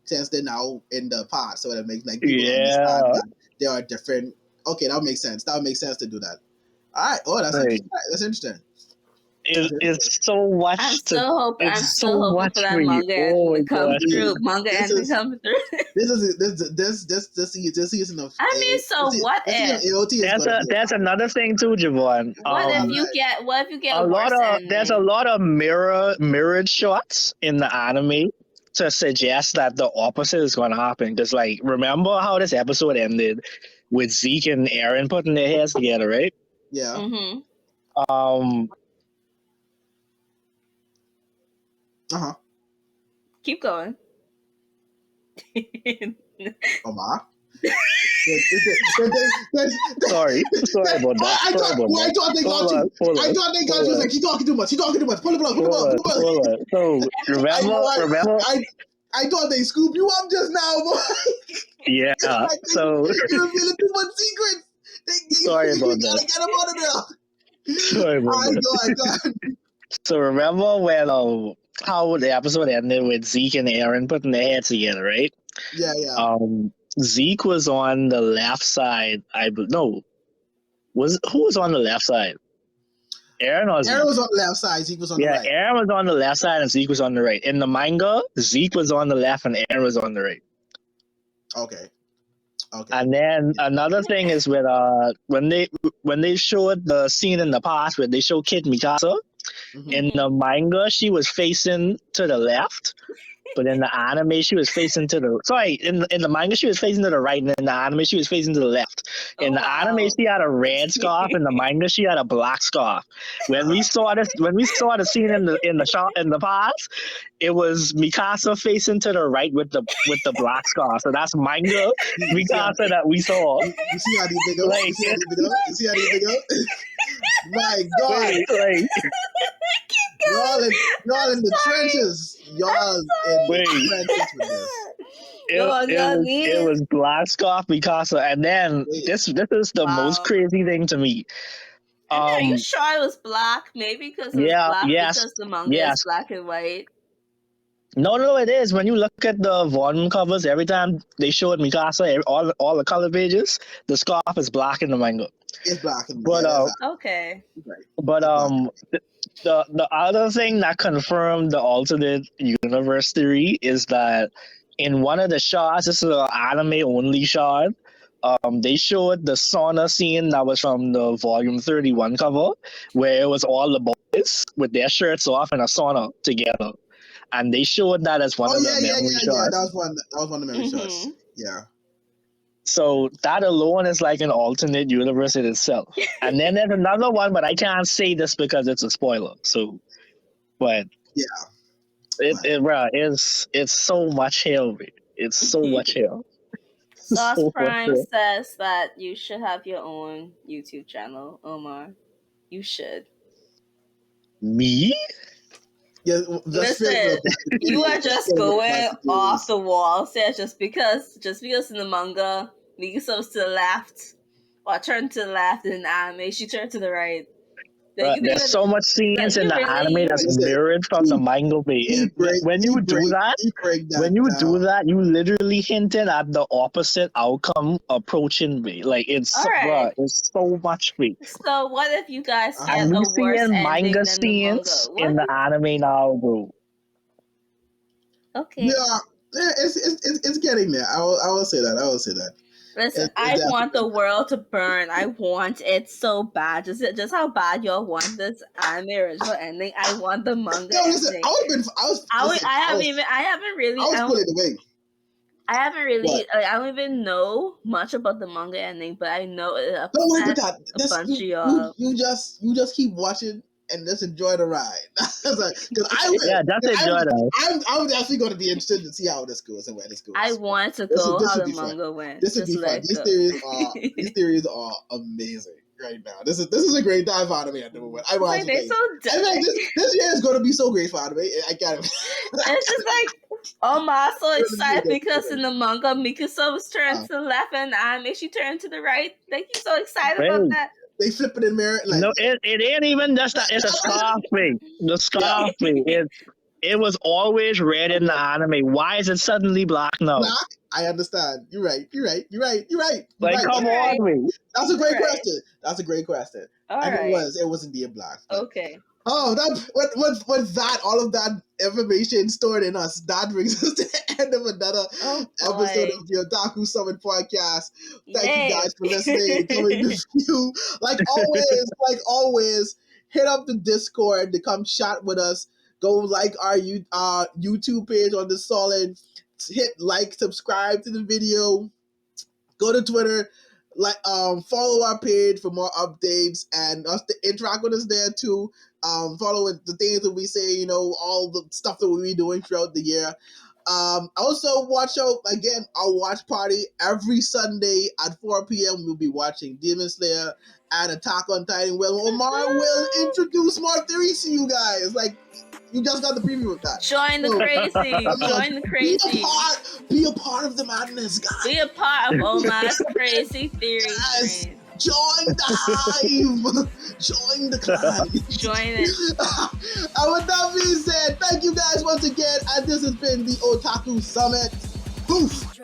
Since they're now in the pod, so that makes like people understand that there are different. Okay, that would make sense. That would make sense to do that. All right. Oh, that's interesting. That's interesting. It's so much. I'm still hoping for that manga ending to come through. This season of. I mean, so what if? That's another thing too, Javon. What if you get a lot of? There's a lot of mirrored shots in the anime to suggest that the opposite is going to happen. Because, like, remember how this episode ended with Zeke and Aaron putting their heads together, right? Yeah. Mm-hmm. Keep going. Omar? Sorry about that. I thought they got you. Like, he's talking too much. Pull him up. So remember. I thought they scooped you up just now, boy. Yeah. So you're revealing too much secrets. Sorry about that. Gotta get them out of there. Sorry about that. Go ahead. So remember when how the episode ended with Zeke and Aaron putting their heads together, right? Yeah. Zeke was on the left side. Who was on the left side? Eren or Zeke? Eren was on the left side, Zeke was on the right. Yeah, Eren was on the left side and Zeke was on the right. In the manga, Zeke was on the left and Eren was on the right. Okay. And then another thing is with when they showed the scene in the past where they show Kid Mikasa, in the manga she was facing to the left, but in the anime she was facing to the in the manga she was facing to the right, and in the anime she was facing to the left. In the anime she had a red scarf, in the manga she had a black scarf. When we saw the scene in the past, it was Mikasa facing to the right with the black scarf. So that's manga Mikasa that we saw. You see how they go? You see how they go? My God! Wait. Y'all in the trenches. Y'all in the trenches with this. It was black scarf Mikasa, and then this is the most crazy thing to me. Are you sure it was black? Maybe because it was black because the manga is black and white. No, it is. When you look at the volume covers, every time they showed Mikasa, all the color pages, the scarf is black in the manga. It's black in the manga. Okay. But the other thing that confirmed the alternate universe theory is that in one of the shots, this is an anime only shot, they showed the sauna scene that was from the volume 31 cover, where it was all the boys with their shirts off in a sauna together. And they showed that as one of the memory shots. Yeah, that was one of the memory shots. Yeah. So that alone is like an alternate universe in itself. And then there's another one, but I can't say this because it's a spoiler. So, but it's so much hell. It's so much hell. Sauce Prime says that you should have your own YouTube channel, Omar. You should. Me? Yeah, listen, you are just going off the wall. So just because in the manga, Mikasa was to the left, or turned to the left in the anime, she turned to the right. There's so much scenes in the anime that's mirrored from the manga. When you do that, you literally hinted at the opposite outcome approaching me. Like it's so much me. So what if you guys get a worse ending manga scenes in the anime now, bro? Okay. Yeah, it's getting there. I will say that. Listen, I want the world to burn. I want it so bad. Just how bad y'all want this anime original ending. I want the manga ending. I don't even know much about the manga ending, but I know it upset a bunch of y'all. You just keep watching and just enjoy the ride. Just enjoy that. I'm definitely going to be interested to see how this goes and where this goes. I want to go how the manga went. This would be fun. These theories are amazing right now. This is a great time for anime at the moment. This year is going to be so great for anime. I can't. It's just like, oh my, so excited because in the manga, Mikasa was turned to the left and the anime she turned to the right. Like, you so excited about that. They flip it in mirror. Like, no, it ain't even just that. It's a scarf thing. The scarf thing. It was always red in the anime. Why is it suddenly black now? Black? I understand. You're right. Like, come on, me. That's a great question. It was indeed black. Okay. Oh, all of that information stored in us. That brings us to the end of another episode of the Otaku Summit podcast. Thank you guys for listening. Coming to you. Like always, hit up the Discord to come chat with us. Go like our YouTube page on the Solid. Hit like, subscribe to the video. Go to Twitter. Follow our page for more updates and us to interact with us there too. Follow the things that we say, all the stuff that we'll be doing throughout the year. Also watch out again our watch party every Sunday at 4 p.m. We'll be watching Demon Slayer and Attack on Titan. Well, Omar will introduce more theories to you guys. Like, you just got the preview of that. Join the crazy. Be a part of the madness, guys. Be a part of Omar's crazy theory. Yes. Join the hive. Join the clan. Join it. And with that being said, thank you guys once again. And this has been the Otaku Summit. Poof.